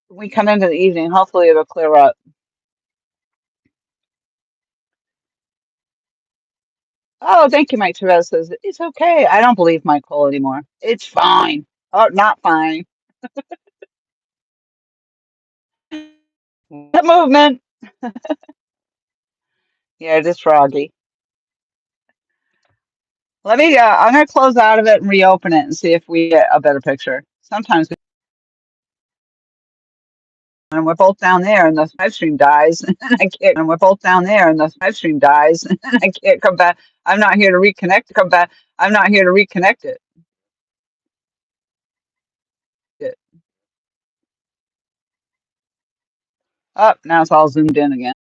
we come into the evening, hopefully it'll clear up. Oh, thank you, Mike Therese says, it's okay. I don't believe Mike Cole anymore. It's fine. Oh, not fine. The movement. Yeah, it is froggy. I'm going to close out of it and reopen it and see if we get a better picture. Sometimes and we're both down there and the live stream dies and we're both down there and the live stream dies and I can't come back. I'm not here to reconnect. Come back. I'm not here to reconnect it. Oh, now it's all zoomed in again.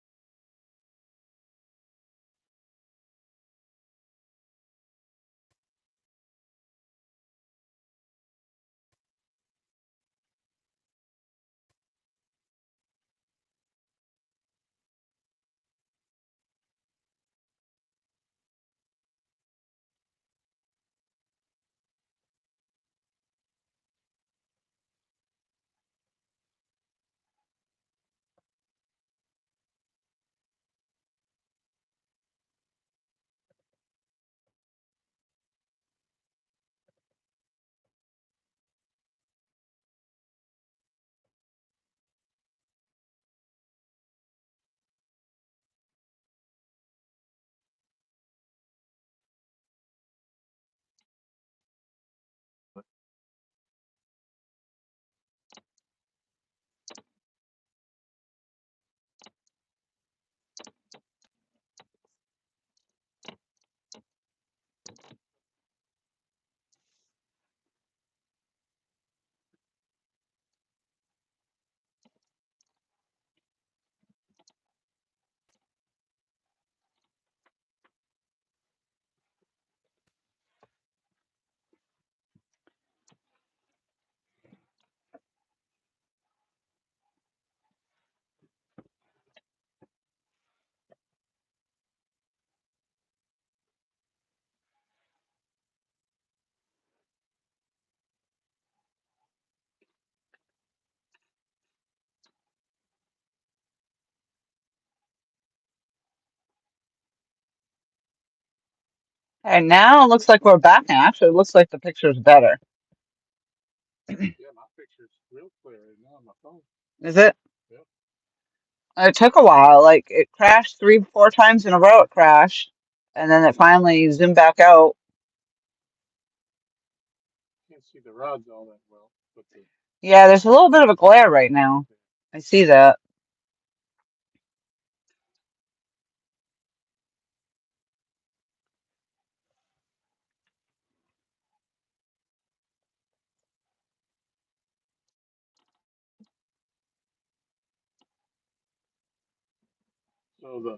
And now it looks like we're back. And actually, it looks like the picture is better. Yeah, my picture's real clear right now on my phone. Is it? Yeah. It took a while. Like it crashed three, four times in a row. It crashed, and then it finally zoomed back out. Can't see the rods all that well, but Yeah, there's a little bit of a glare right now. I see that. so the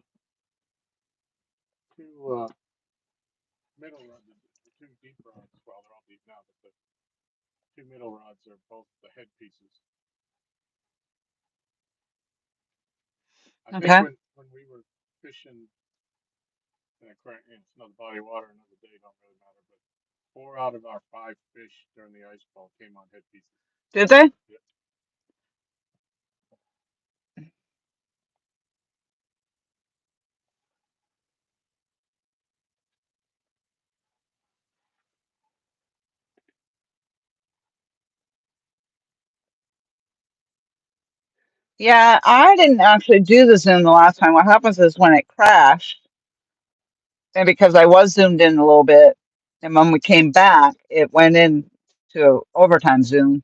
two middle rods, the two deep rods, well, they're all deep now, but the two middle rods are both the head pieces. I think Okay. when we were fishing in it's another body of water, another day, don't really matter, but four out of our five fish during the ice ball came on head pieces. Did they? Yeah. Yeah, I didn't actually do the zoom the last time. What happens is when it crashed, and because I was zoomed in a little bit, and when we came back, it went in to overtime zoom.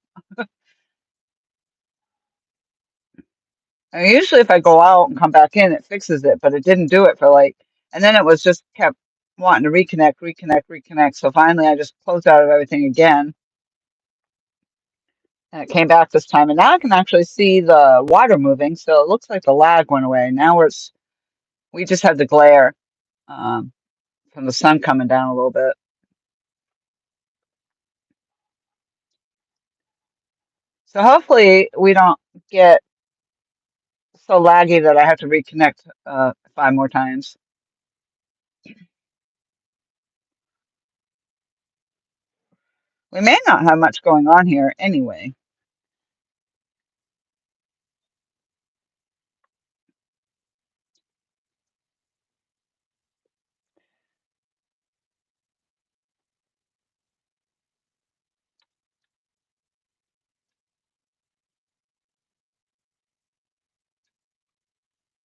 And usually, if I go out and come back in, it fixes it, but it didn't do it for like, and then it was just kept wanting to reconnect, reconnect, reconnect. So finally, I just closed out of everything again, and it came back this time. And now I can actually see the water moving, so it looks like the lag went away. Now we just had the glare um, from the sun coming down a little bit. So hopefully, we don't get so laggy that I have to reconnect five more times. We may not have much going on here anyway.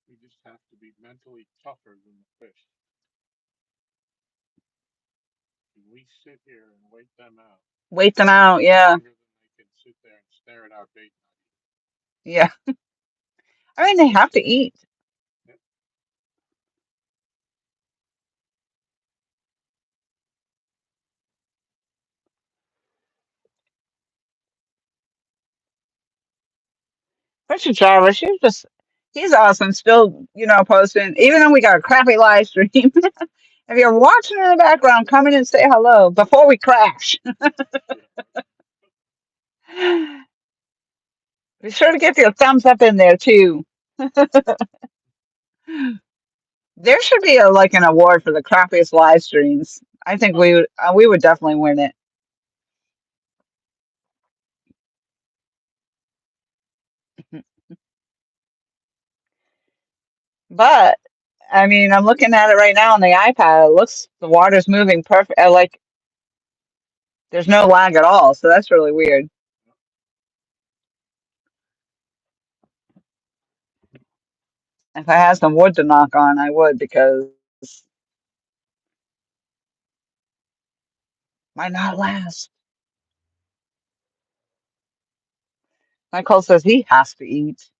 We just have to be mentally tougher than the fish. And we sit here and wait them out Wait them out, yeah, longer than they can sit there and stare at our bait. yeah. I mean, they have to eat. Yep. Richard Jarvis, he's awesome. Still, posting, even though we got a crappy live stream. If you're watching in the background, come in and say hello before we crash. Yeah. Be sure to get your thumbs up in there too. There should be like an award for the crappiest live streams. I think Oh, we would definitely win it. But I mean, I'm looking at it right now on the iPad. It looks the water's moving perfect. Like there's no lag at all, so that's really weird. If I had some wood to knock on, I would because might not last. Michael says he has to eat.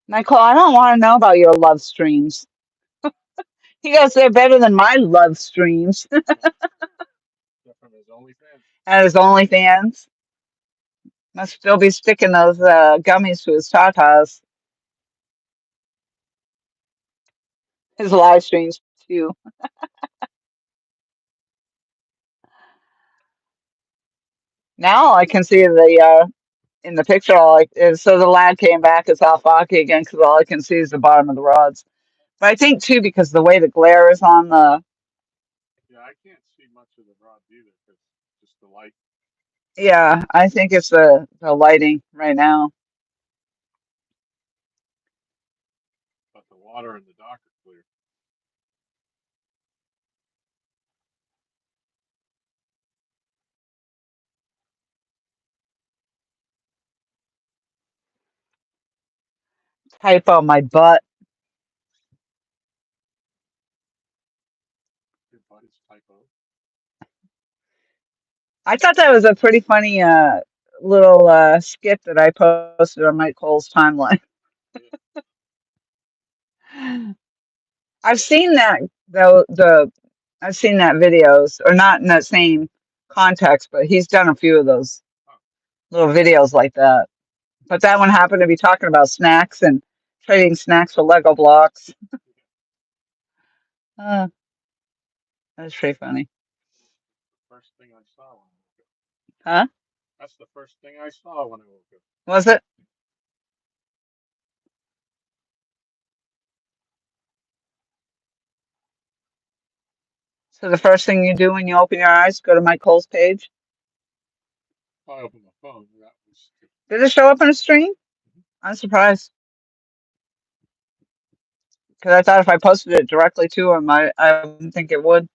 Michael, I don't want to know about your love streams. He goes, they're better than my love streams. yeah, from his OnlyFans. And his OnlyFans must still be sticking those gummies to his tatas. His live streams too. Now I can see in the picture, so the lad came back as all foggy again because all I can see is the bottom of the rods. But I think too because the way the glare is on the, Yeah, I can't see much of the rods either because just the light. yeah, I think it's the lighting right now. But water and the dock are clear. Type on my butt. Your butt is typo. I thought that was a pretty funny little skit that I posted on Mike Cole's timeline. Yeah, I've seen that though the I've seen that videos or not in that same context, but he's done a few of those huh. little videos like that. But that one happened to be talking about snacks and trading snacks for Lego blocks. Yeah, Uh, that's pretty funny. the first thing I saw when I woke up. Huh? That's the first thing I saw when I woke up. Was it? So the first thing you do when you open your eyes, go to Mike Cole's page. I opened my phone. That was the, Did it show up on a stream? I'm surprised because I thought if I posted it directly to him, I wouldn't think it would.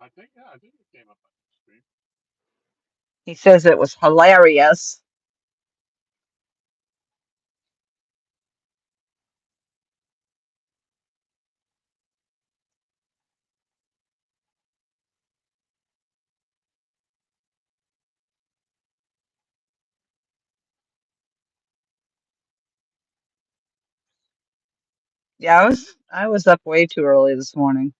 I think, yeah, I think it came up on the screen. He says it was hilarious. Yeah, I was up way too early this morning.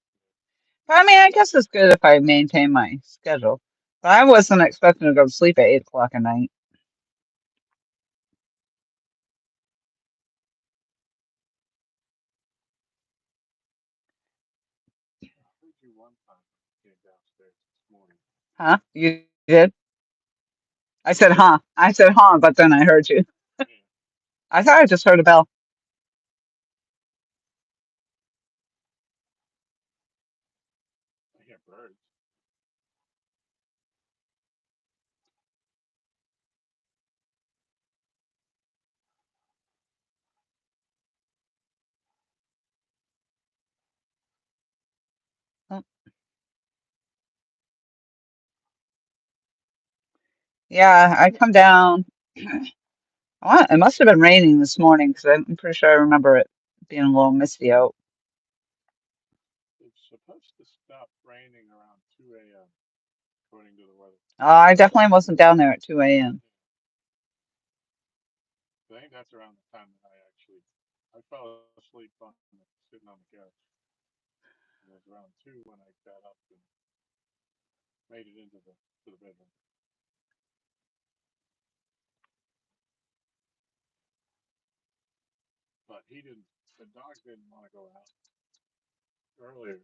But I mean, I guess it's good if I maintain my schedule. But I wasn't expecting to go to sleep at 8 o'clock at night. I heard you one time when you came downstairs this morning. Huh? You did? I said, huh. I said, huh, but then I heard you. Yeah, I thought I just heard a bell. I hear birds. Oh, yeah, I come down. It must have been raining this morning because I'm pretty sure I remember it being a little misty out. It's supposed to stop raining around 2 a.m. according to the weather. I definitely wasn't down there at 2 a.m. I think that's around the time that I fell asleep sitting on the couch. It was around 2 when I got up and made it into the bedroom. But the dog didn't want to go out earlier.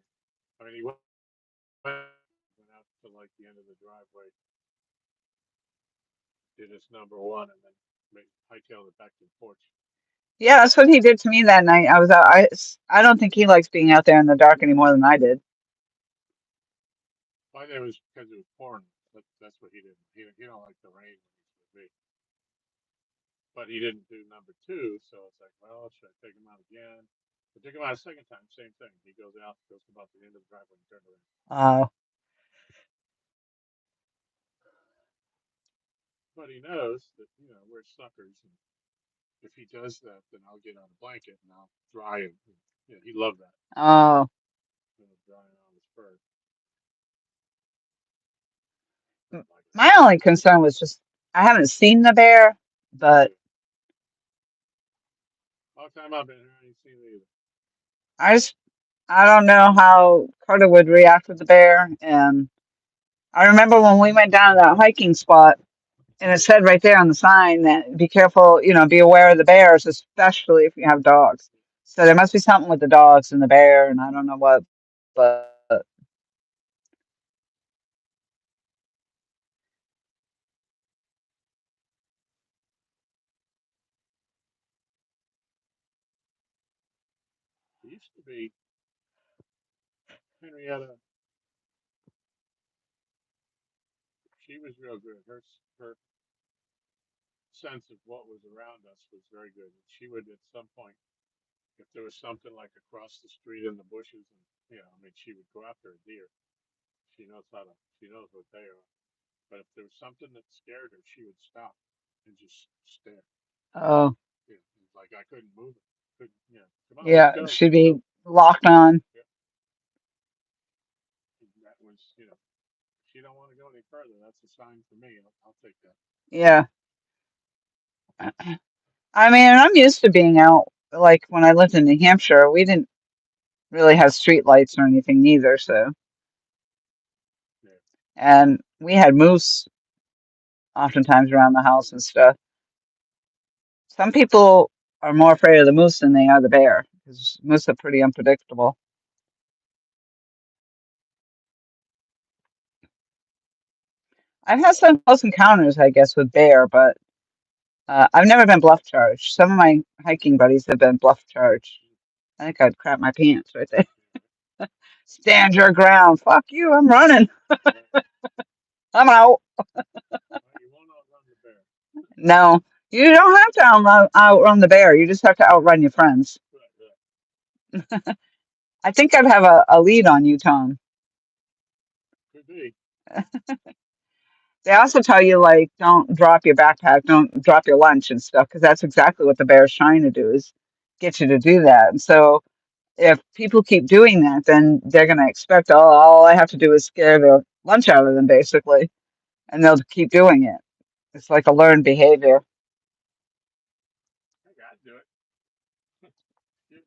I mean, he went out to like the end of the driveway, did his number one, and then hightailed it back to the porch. Yeah, that's what he did to me that night. I was out. I don't think he likes being out there in the dark any more than I did. Why there was because it was pouring. That's what he did. He don't like the rain when he's with me. But he didn't do number two, so it's like, well, should I take him out again? I took him out a second time, same thing. He goes out, goes about the end of the driveway and turns around. Uh, But he knows that, we're suckers. And if he does that, then I'll get on a blanket and I'll dry him. He loved that. oh, Drying on his fur. m- Like it. my only concern was just I haven't seen the bear, but Yeah. Long time I've been here, I ain't seen it either. I just I don't know how Carter would react with the bear. And I remember when we went down to that hiking spot, and it said right there on the sign that be careful, be aware of the bears, especially if you have dogs. So there must be something with the dogs and the bear, and I don't know what, but It used to be Henrietta. she was real good. Her sense of what was around us was very good. And she would at some point, if there was something like across the street in the bushes, and I mean, she would go after a deer. She knows what they are. But if there was something that scared her, she would stop and just stare. Oh, It's like I couldn't move it. Couldn't, come on, let's yeah, go, she'd let's be go. locked on. Yeah, that was, if she don't want to go any further, that's a sign for me. I'll take that. Yeah. I mean, I'm used to being out. Like when I lived in New Hampshire, we didn't really have street lights or anything either. So, Yeah, and we had moose oftentimes around the house and stuff. Some people are more afraid of the moose than they are the bear because moose are pretty unpredictable. I've had some close encounters, I guess, with bear, but I've never been bluff charged. Some of my hiking buddies have been bluff charged. I think I'd crap my pants right there. Stand your ground. Fuck you. I'm running. right. I'm out. Well, you won't outrun the bear. No, you don't have to outrun the bear. You just have to outrun your friends. Right, right. I think I'd have a lead on you, Tom. Could be. They also tell you, like, don't drop your backpack, don't drop your lunch and stuff, because that's exactly what the bear's trying to do is get you to do that. And so if people keep doing that, then they're going to expect, oh, all I have to do is scare the lunch out of them, basically, and they'll keep doing it. It's like a learned behavior. I gotta do it.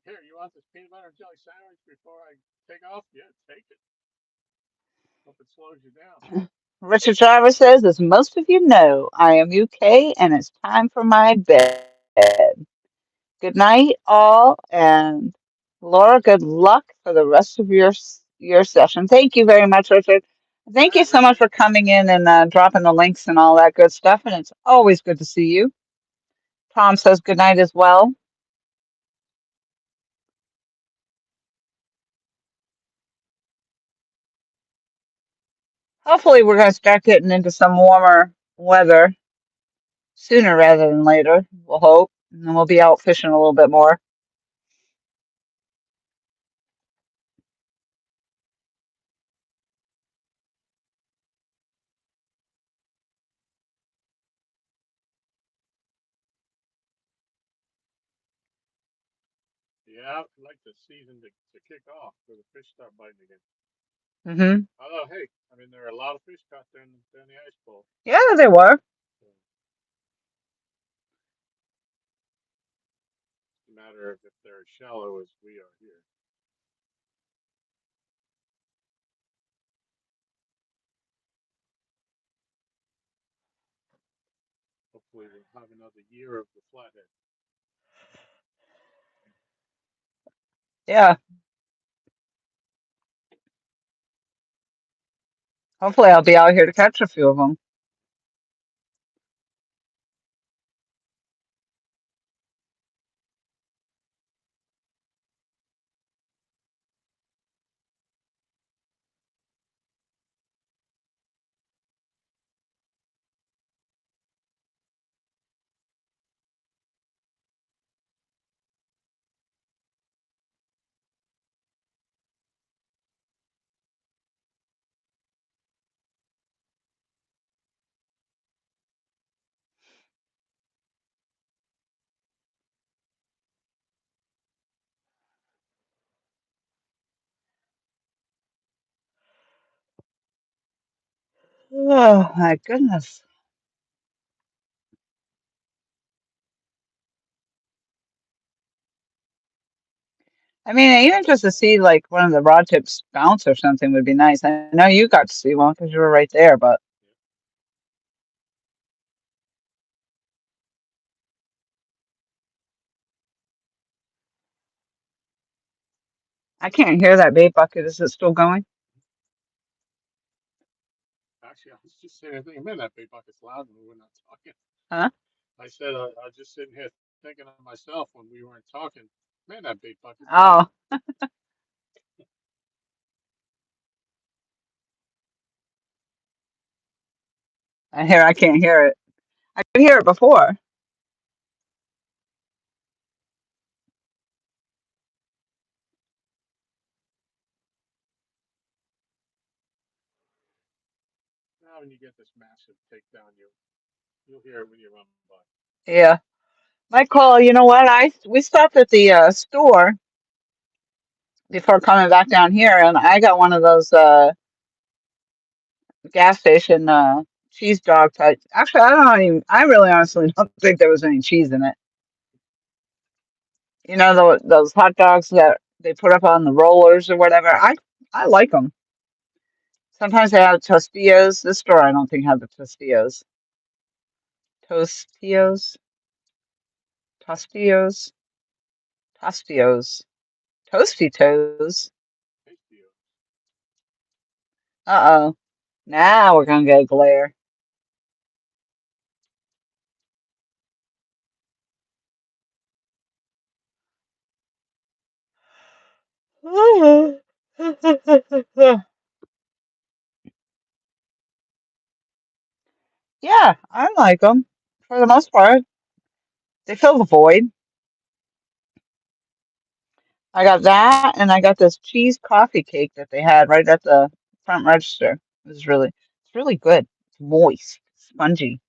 Here, you want this peanut butter and jelly sandwich before I take off? Yeah, take it. Hope it slows you down. Richard Driver says, as most of you know, I am UK and it's time for my bed. Good night, all, and Laura, good luck for the rest of your session. Thank you very much, Richard. All Thank you right, so much Richard. for coming in and dropping the links and all that good stuff. And it's always good to see you. Tom says good night as well. Hopefully, we're going to start getting into some warmer weather sooner rather than later. We'll hope. And then we'll be out fishing a little bit more. Yeah, I'd like the season to kick off where the fish start biting again. Hmm. Although, hey, I mean, there are a lot of fish caught there in the ice bowl. Yeah, they were. So it's a matter of if they're as shallow as we are here. Hopefully, we'll have another year of the flathead. Yeah. Hopefully, I'll be out here to catch a few of them. Oh, my goodness. I mean, even just to see like one of the rod tips bounce or something would be nice. I know you got to see one because you were right there, but I can't hear that bait bucket. Is it still going? Actually, I was just saying, I think, man, that big bucket's loud when we're not talking. Huh? I said, I was just sitting here thinking of myself when we weren't talking. Man, that big bucket's loud. Oh, And here I can't hear it. I could hear it before. Now, when you get this massive takedown, you'll hear it when you run by. Yeah. My call, you know what? We stopped at the store before coming back down here, and I got one of those gas station cheese dog type. Actually, I really honestly don't think there was any cheese in it. You know, those hot dogs that they put up on the rollers or whatever. I like them. Sometimes they have Tostillos. This store I don't think have the Tostillos. Tostillos, Tostillos, Tostios, Toasty Toes. Tasty. Uh-oh. Now we're gonna get a glare. Yeah, I like them for the most part. They fill the void. I got that, and I got this cheese coffee cake that they had right at the front register. It's really good. It's moist, spongy.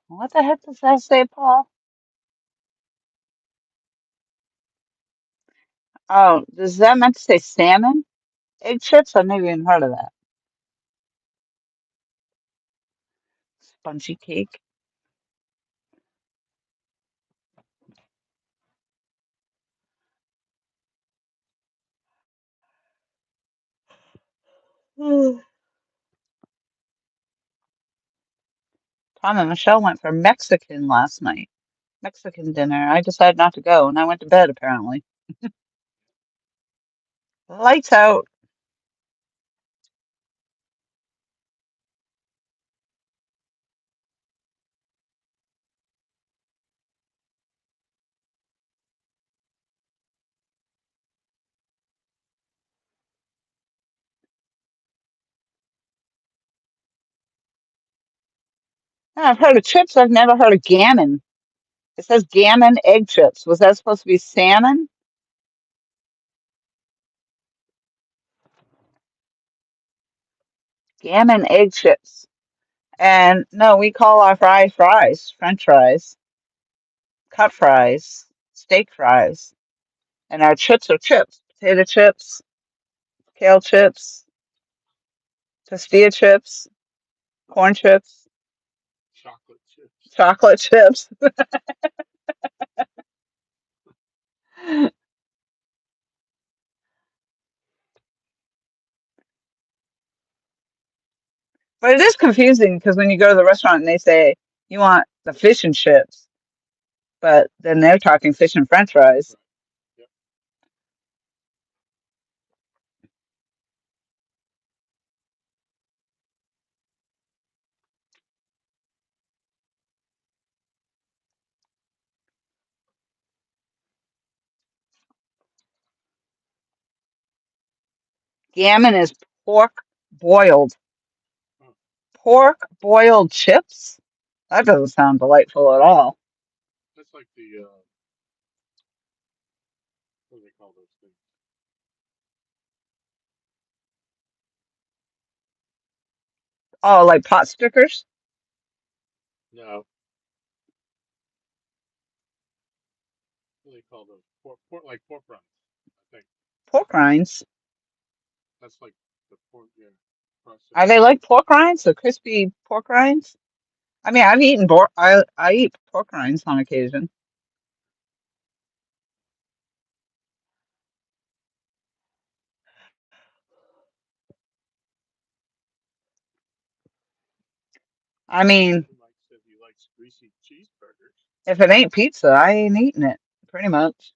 What the heck does that say, Paul? Oh, does that meant to say salmon? Egg chips? I've never even heard of that. Spongy cake. Tom and Michelle went for Mexican last night. Mexican dinner. I decided not to go, and I went to bed apparently. Lights out. I've heard of chips. I've never heard of gammon. It says gammon egg chips. Was that supposed to be salmon? Gammon egg chips. And no, we call our fries, French fries, cut fries, steak fries. And our chips are chips. Potato chips, kale chips, tortilla chips, corn chips, Chocolate chips. chocolate chips. But it is confusing because when you go to the restaurant and they say you want the fish and chips, but then they're talking fish and French fries. Right. Yep. Gammon is pork boiled. Huh. Pork boiled chips? That doesn't sound delightful at all. That's like what do they call those things? Oh, like pot stickers? No, what do they call those? Like pork rinds. I think Pork rinds. that's like the pork. Yeah, So Are they like pork rinds? The crispy pork rinds? I mean, I've eaten I eat pork rinds on occasion. I mean, he likes says he likes greasy cheeseburgers. if it ain't pizza, I ain't eating it. Pretty much.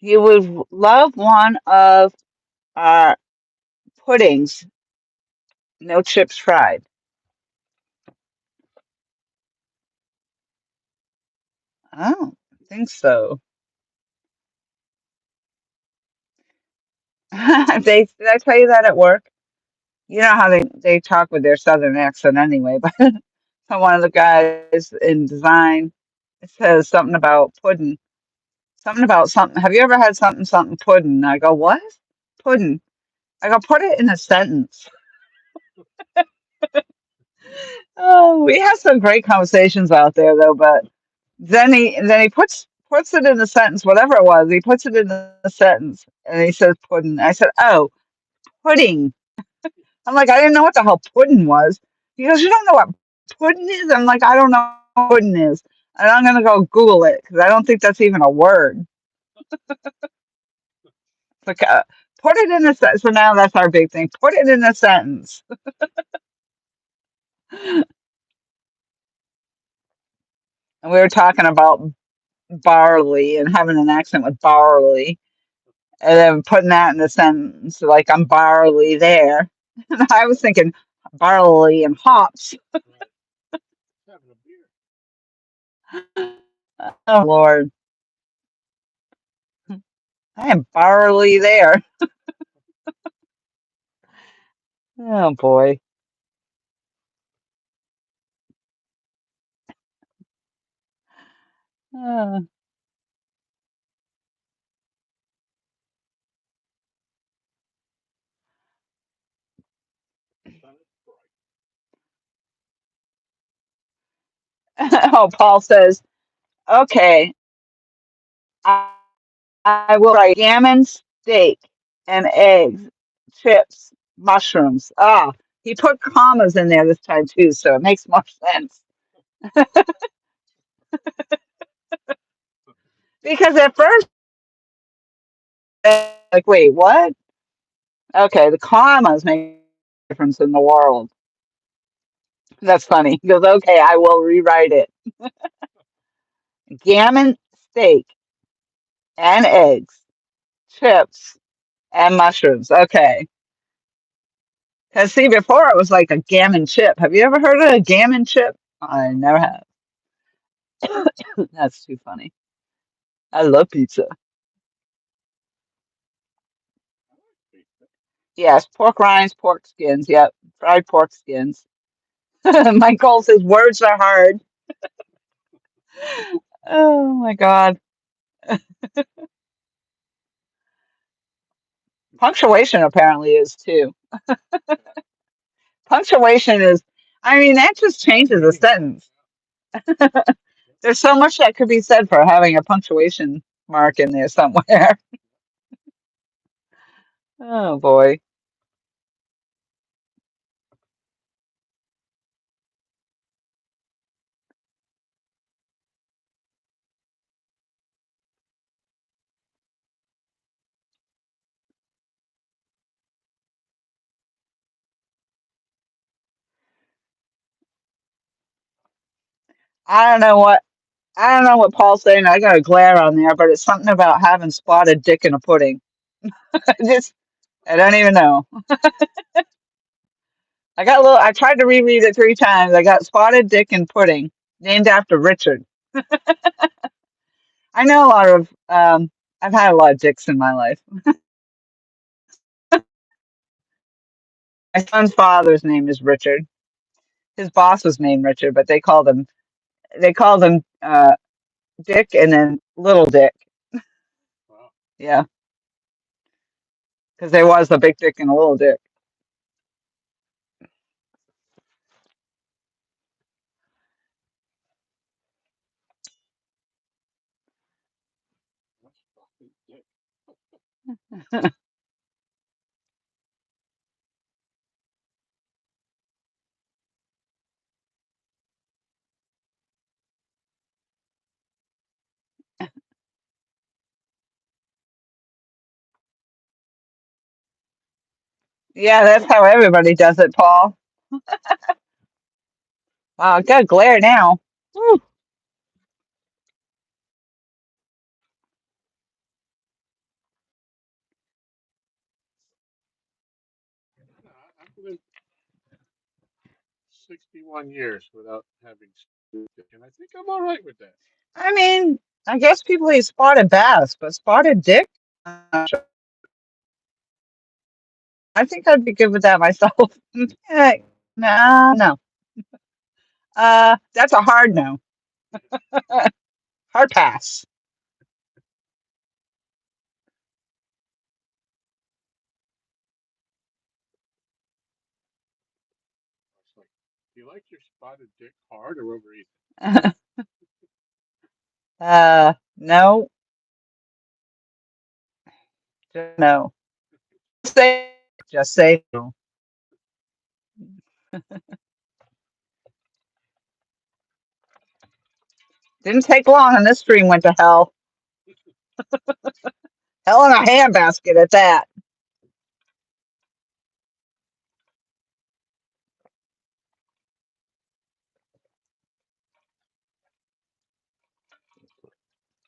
You would love one of our puddings, no chips fried. I don't think so. Did I tell you that at work? You know how they talk with their southern accent anyway, but so one of the guys in design says something about pudding. Something about something. Have you ever had something pudding? I go, what? Pudding. I go, put it in a sentence. Oh, we have some great conversations out there though, but then he puts it in the sentence, whatever it was, he puts it in the sentence and he says pudding. I said, oh, pudding. I'm like, I didn't know what the hell pudding was. He goes, you don't know what pudding is? I'm like, I don't know what pudding is. And I'm gonna go Google it because I don't think that's even a word. Like, put it in a sentence. So now that's our big thing. Put it in a sentence. And we were talking about barley and having an accent with barley, and then putting that in a sentence like I'm barley there. And I was thinking barley and hops. Right. Having a beer. Oh Lord, I am barley there. Oh boy. Uh, Sun is bright. oh, Paul says, okay, I, I will write gammon steak and eggs, chips, mushrooms. Ah, he put commas in there this time too, so it makes more sense. Because at first, like, wait, what? Okay, the commas make a difference in the world. That's funny. He goes, okay, I will rewrite it. Gammon steak and eggs, chips, and mushrooms. Okay. Because see, before it was like a gammon chip. Have you ever heard of a gammon chip? I never have. That's too funny. I love pizza. I like pizza. Yes, pork rinds, pork skins. Yep, fried pork skins. Michael says words are hard. Oh my God. Punctuation apparently is too. Yeah. Punctuation is, I mean, that just That's changes a meaningful. sentence. Yeah. There's so much that could be said for having a punctuation mark in there somewhere. Oh boy. I I don't know what Paul's saying. I got a glare on there, but it's something about having spotted dick in a pudding. Just I don't even know. I got a little. I tried to reread it 3 times. I got spotted dick in pudding, named after Richard. I know a lot of. I've had a lot of dicks in my life. My son's father's name is Richard. His boss was named Richard, but they called him Dick and then Little Dick. Wow. Yeah, because there was a big dick and a little dick. Yeah, that's how everybody does it, Paul. Wow, I got glare now. Whew. I've lived 61 years without having spotted dick, and I think I'm all right with that. I mean, I guess people eat spotted bass, but spotted dick? I think I'd be good with that myself. Heck, no, no. That's a hard no. Hard pass. It's like, do you like your spotted dick hard or over easy? No, just no. Say, just say no. Didn't take long, and this stream went to hell. Hell in a handbasket at that.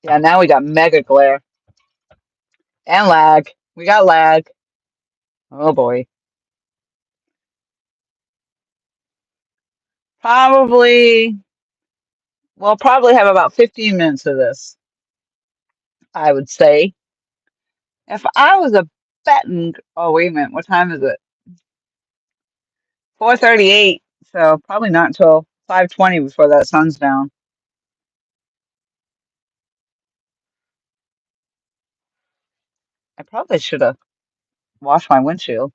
Yeah, now we got mega glare and lag. We got lag. Oh boy. Probably, we'll probably have about 15 minutes of this, I would say. If I was a betting, oh, wait a minute, what time is it? 4:38. So probably not until 5:20 before that sun's down. I probably should have washed my windshield.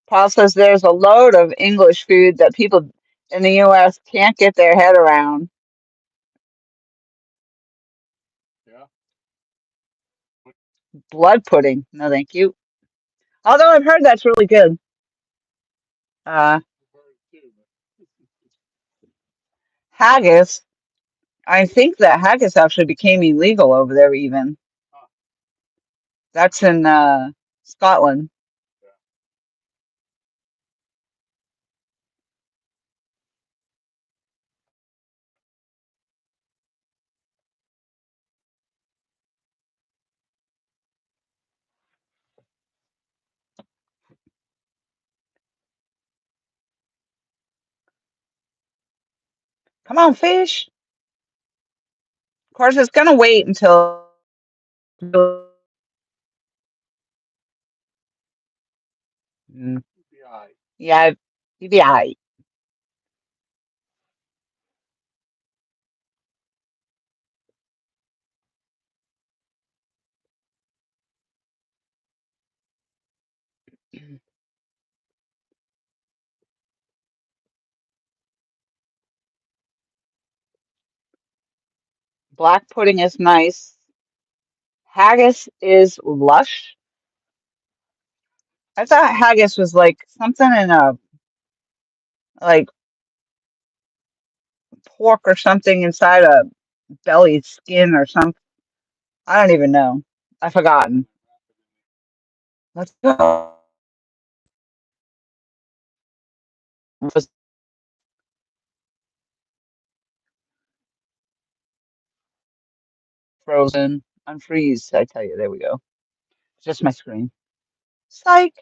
Paul says there's a load of English food that people in the U.S. can't get their head around. Yeah. What Blood pudding. No, thank you. Although I've heard that's really good. Uh, I've heard too, but Haggis. I think that haggis actually became illegal over there even. ah, That's in Scotland. yeah. Come on, fish. Of course, it's gonna wait until. Mm, Be all right. yeah, you'd be alright. Black pudding is nice. Haggis is lush. I thought haggis was like something in a like pork or something inside a belly skin or something. I don't even know. I've forgotten. Let's go. Was frozen. Unfreeze, I tell you. There we go. Just my screen. Psych.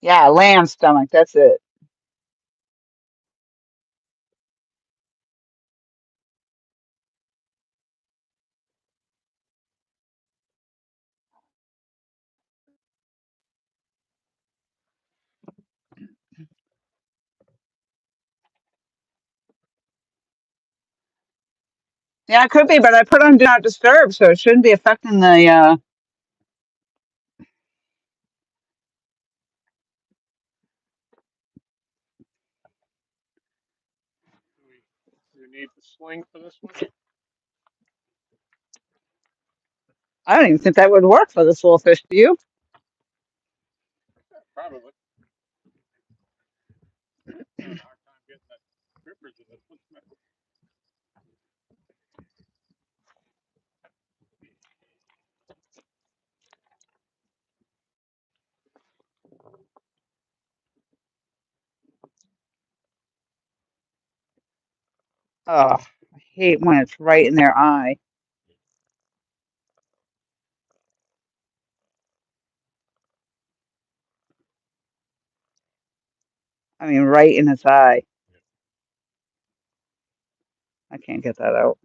Yeah, lamb stomach. That's it. Yeah, it could be, but I put on do not disturb, so it shouldn't be affecting the. Do we need the sling for this one? I don't even think that would work for this little fish. Do you? Yeah, probably. I'm having a hard time getting the grippers in this one. Oh, I hate when it's right in their eye. I mean, right in its eye. I can't get that out.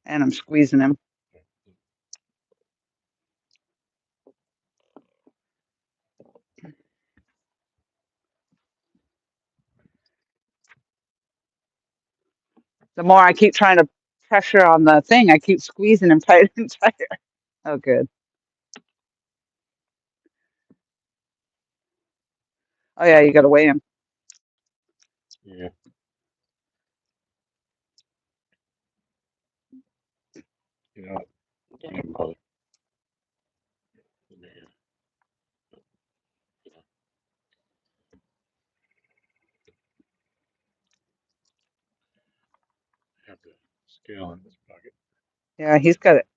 And I'm squeezing him. The more I keep trying to pressure on the thing, I keep squeezing him tighter and tighter. Oh, good. Oh, yeah, you got to weigh him. Yeah. You know, don't even bother. Yeah. Have the scale in this pocket. Yeah, he's got it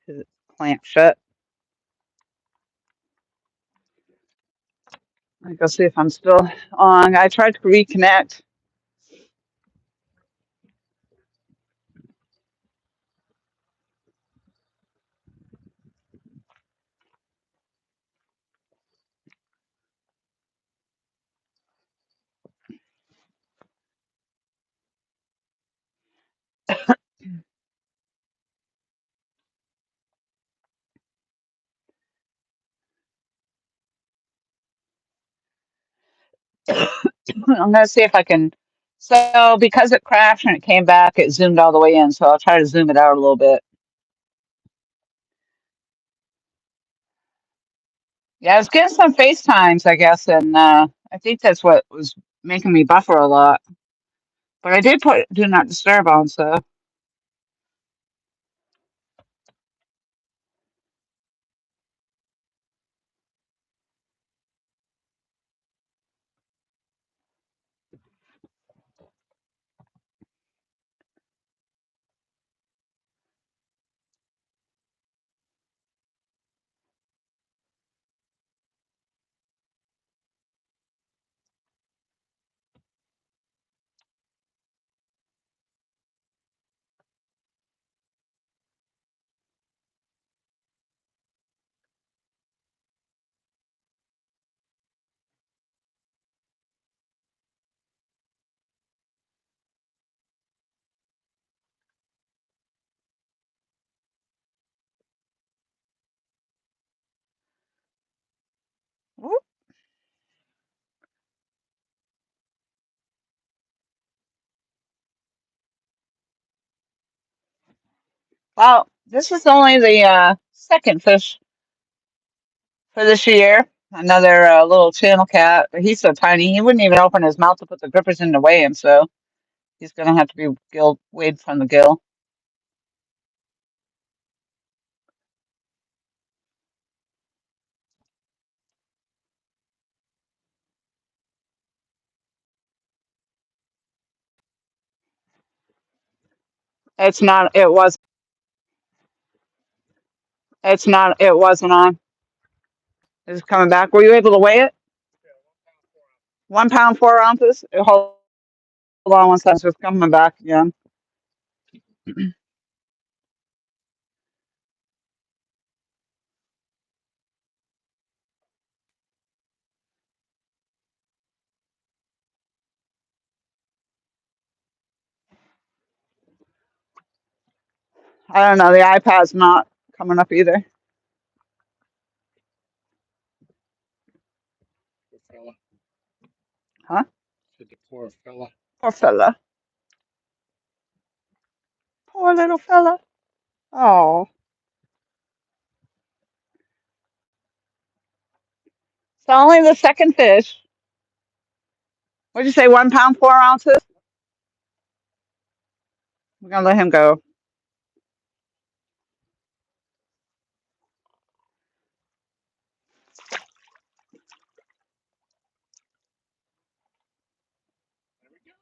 his clamped shut. I go see if I'm still on. I tried to reconnect. I'm gonna see if I can. So because it crashed and it came back, it zoomed all the way in. So I'll try to zoom it out a little bit. Yeah, I was getting some FaceTimes, I guess, and I think that's what was making me buffer a lot. But I did put do not disturb on, so whoop. Well, this is only the second fish for this year. Another little channel cat, but he's so tiny he wouldn't even open his mouth to put the grippers in to weigh him. So he's gonna have to be weighed from the gill. It's not. It was. It's not. It wasn't on. Is it coming back? Were you able to weigh it? Yeah, 1 pound 4 ounces. 1 pound 4 ounces. Hold on 1 second. So it's coming back again. I don't know. The iPad's not coming up either. Poor fella. Huh? Said the poor fella. Poor fella. Poor little fella. Oh. It's only the second fish. What'd you say? 1 pound 4 ounces? We're gonna let him go. There we go.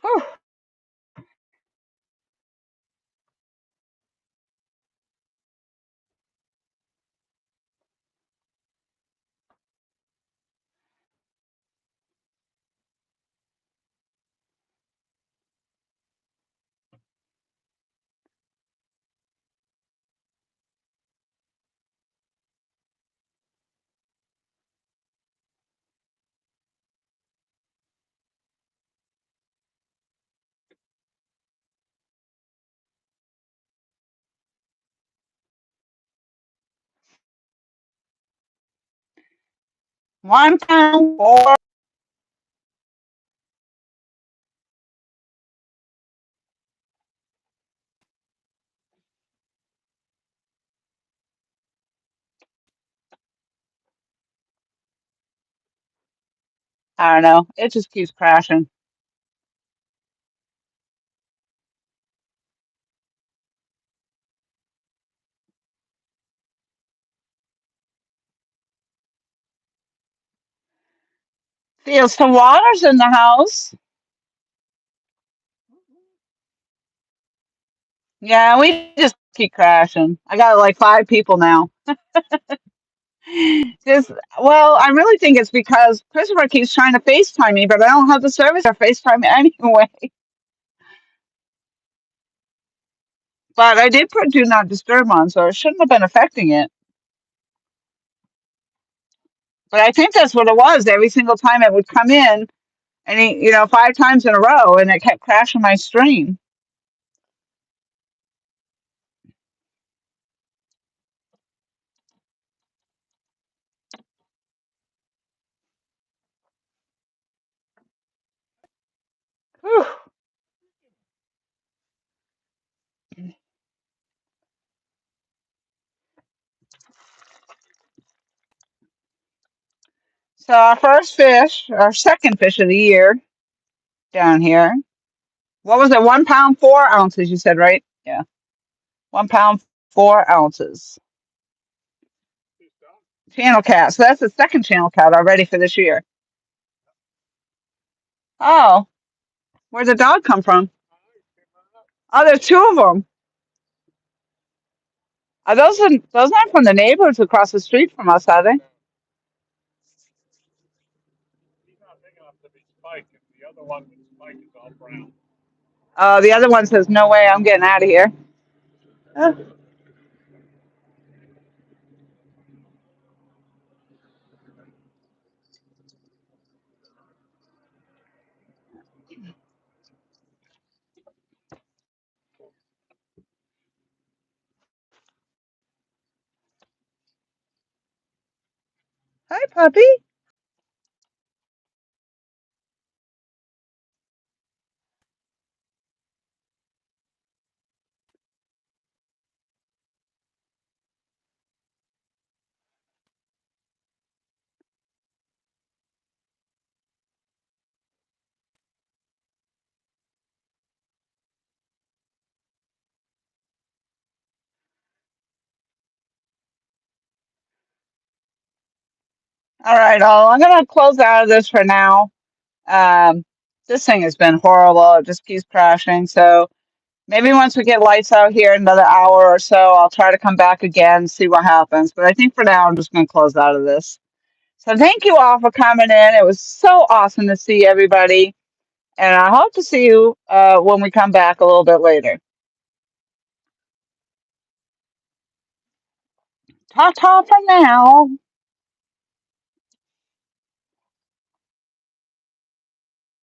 Whew. One pound four. I don't know. It just keeps crashing. Feel some water's in the house. Yeah, we just keep crashing. I got like 5 people now. Just well, I really think it's because Christopher keeps trying to FaceTime me, but I don't have the service or FaceTime anyway. But I did put do not disturb on, so it shouldn't have been affecting it. But I think that's what it was. Every single time it would come in, and 5 times in a row, and it kept crashing my stream. Whew. So our second fish of the year down here. What was it? 1 pound 4 ounces, you said, right? Yeah. 1 pound 4 ounces. He's done. Channel cat. So that's the second channel cat already for this year. Oh, where'd the dog come from? Oh, there's 2 of them. Are those not from the neighbors across the street from us, are they? No, he's not big enough to be Spike, and the other one with Spike is all brown. The other one says, "No way, I'm getting out of here." Oh, hi, puppy. All right, I'm going to close out of this for now. Um, this thing has been horrible. It just keeps crashing. So maybe once we get lights out here in another hour or so, I'll try to come back again, see what happens. But I think for now, I'm just going to close out of this. So thank you all for coming in. It was so awesome to see everybody. And I hope to see you when we come back a little bit later. Ta-ta for now.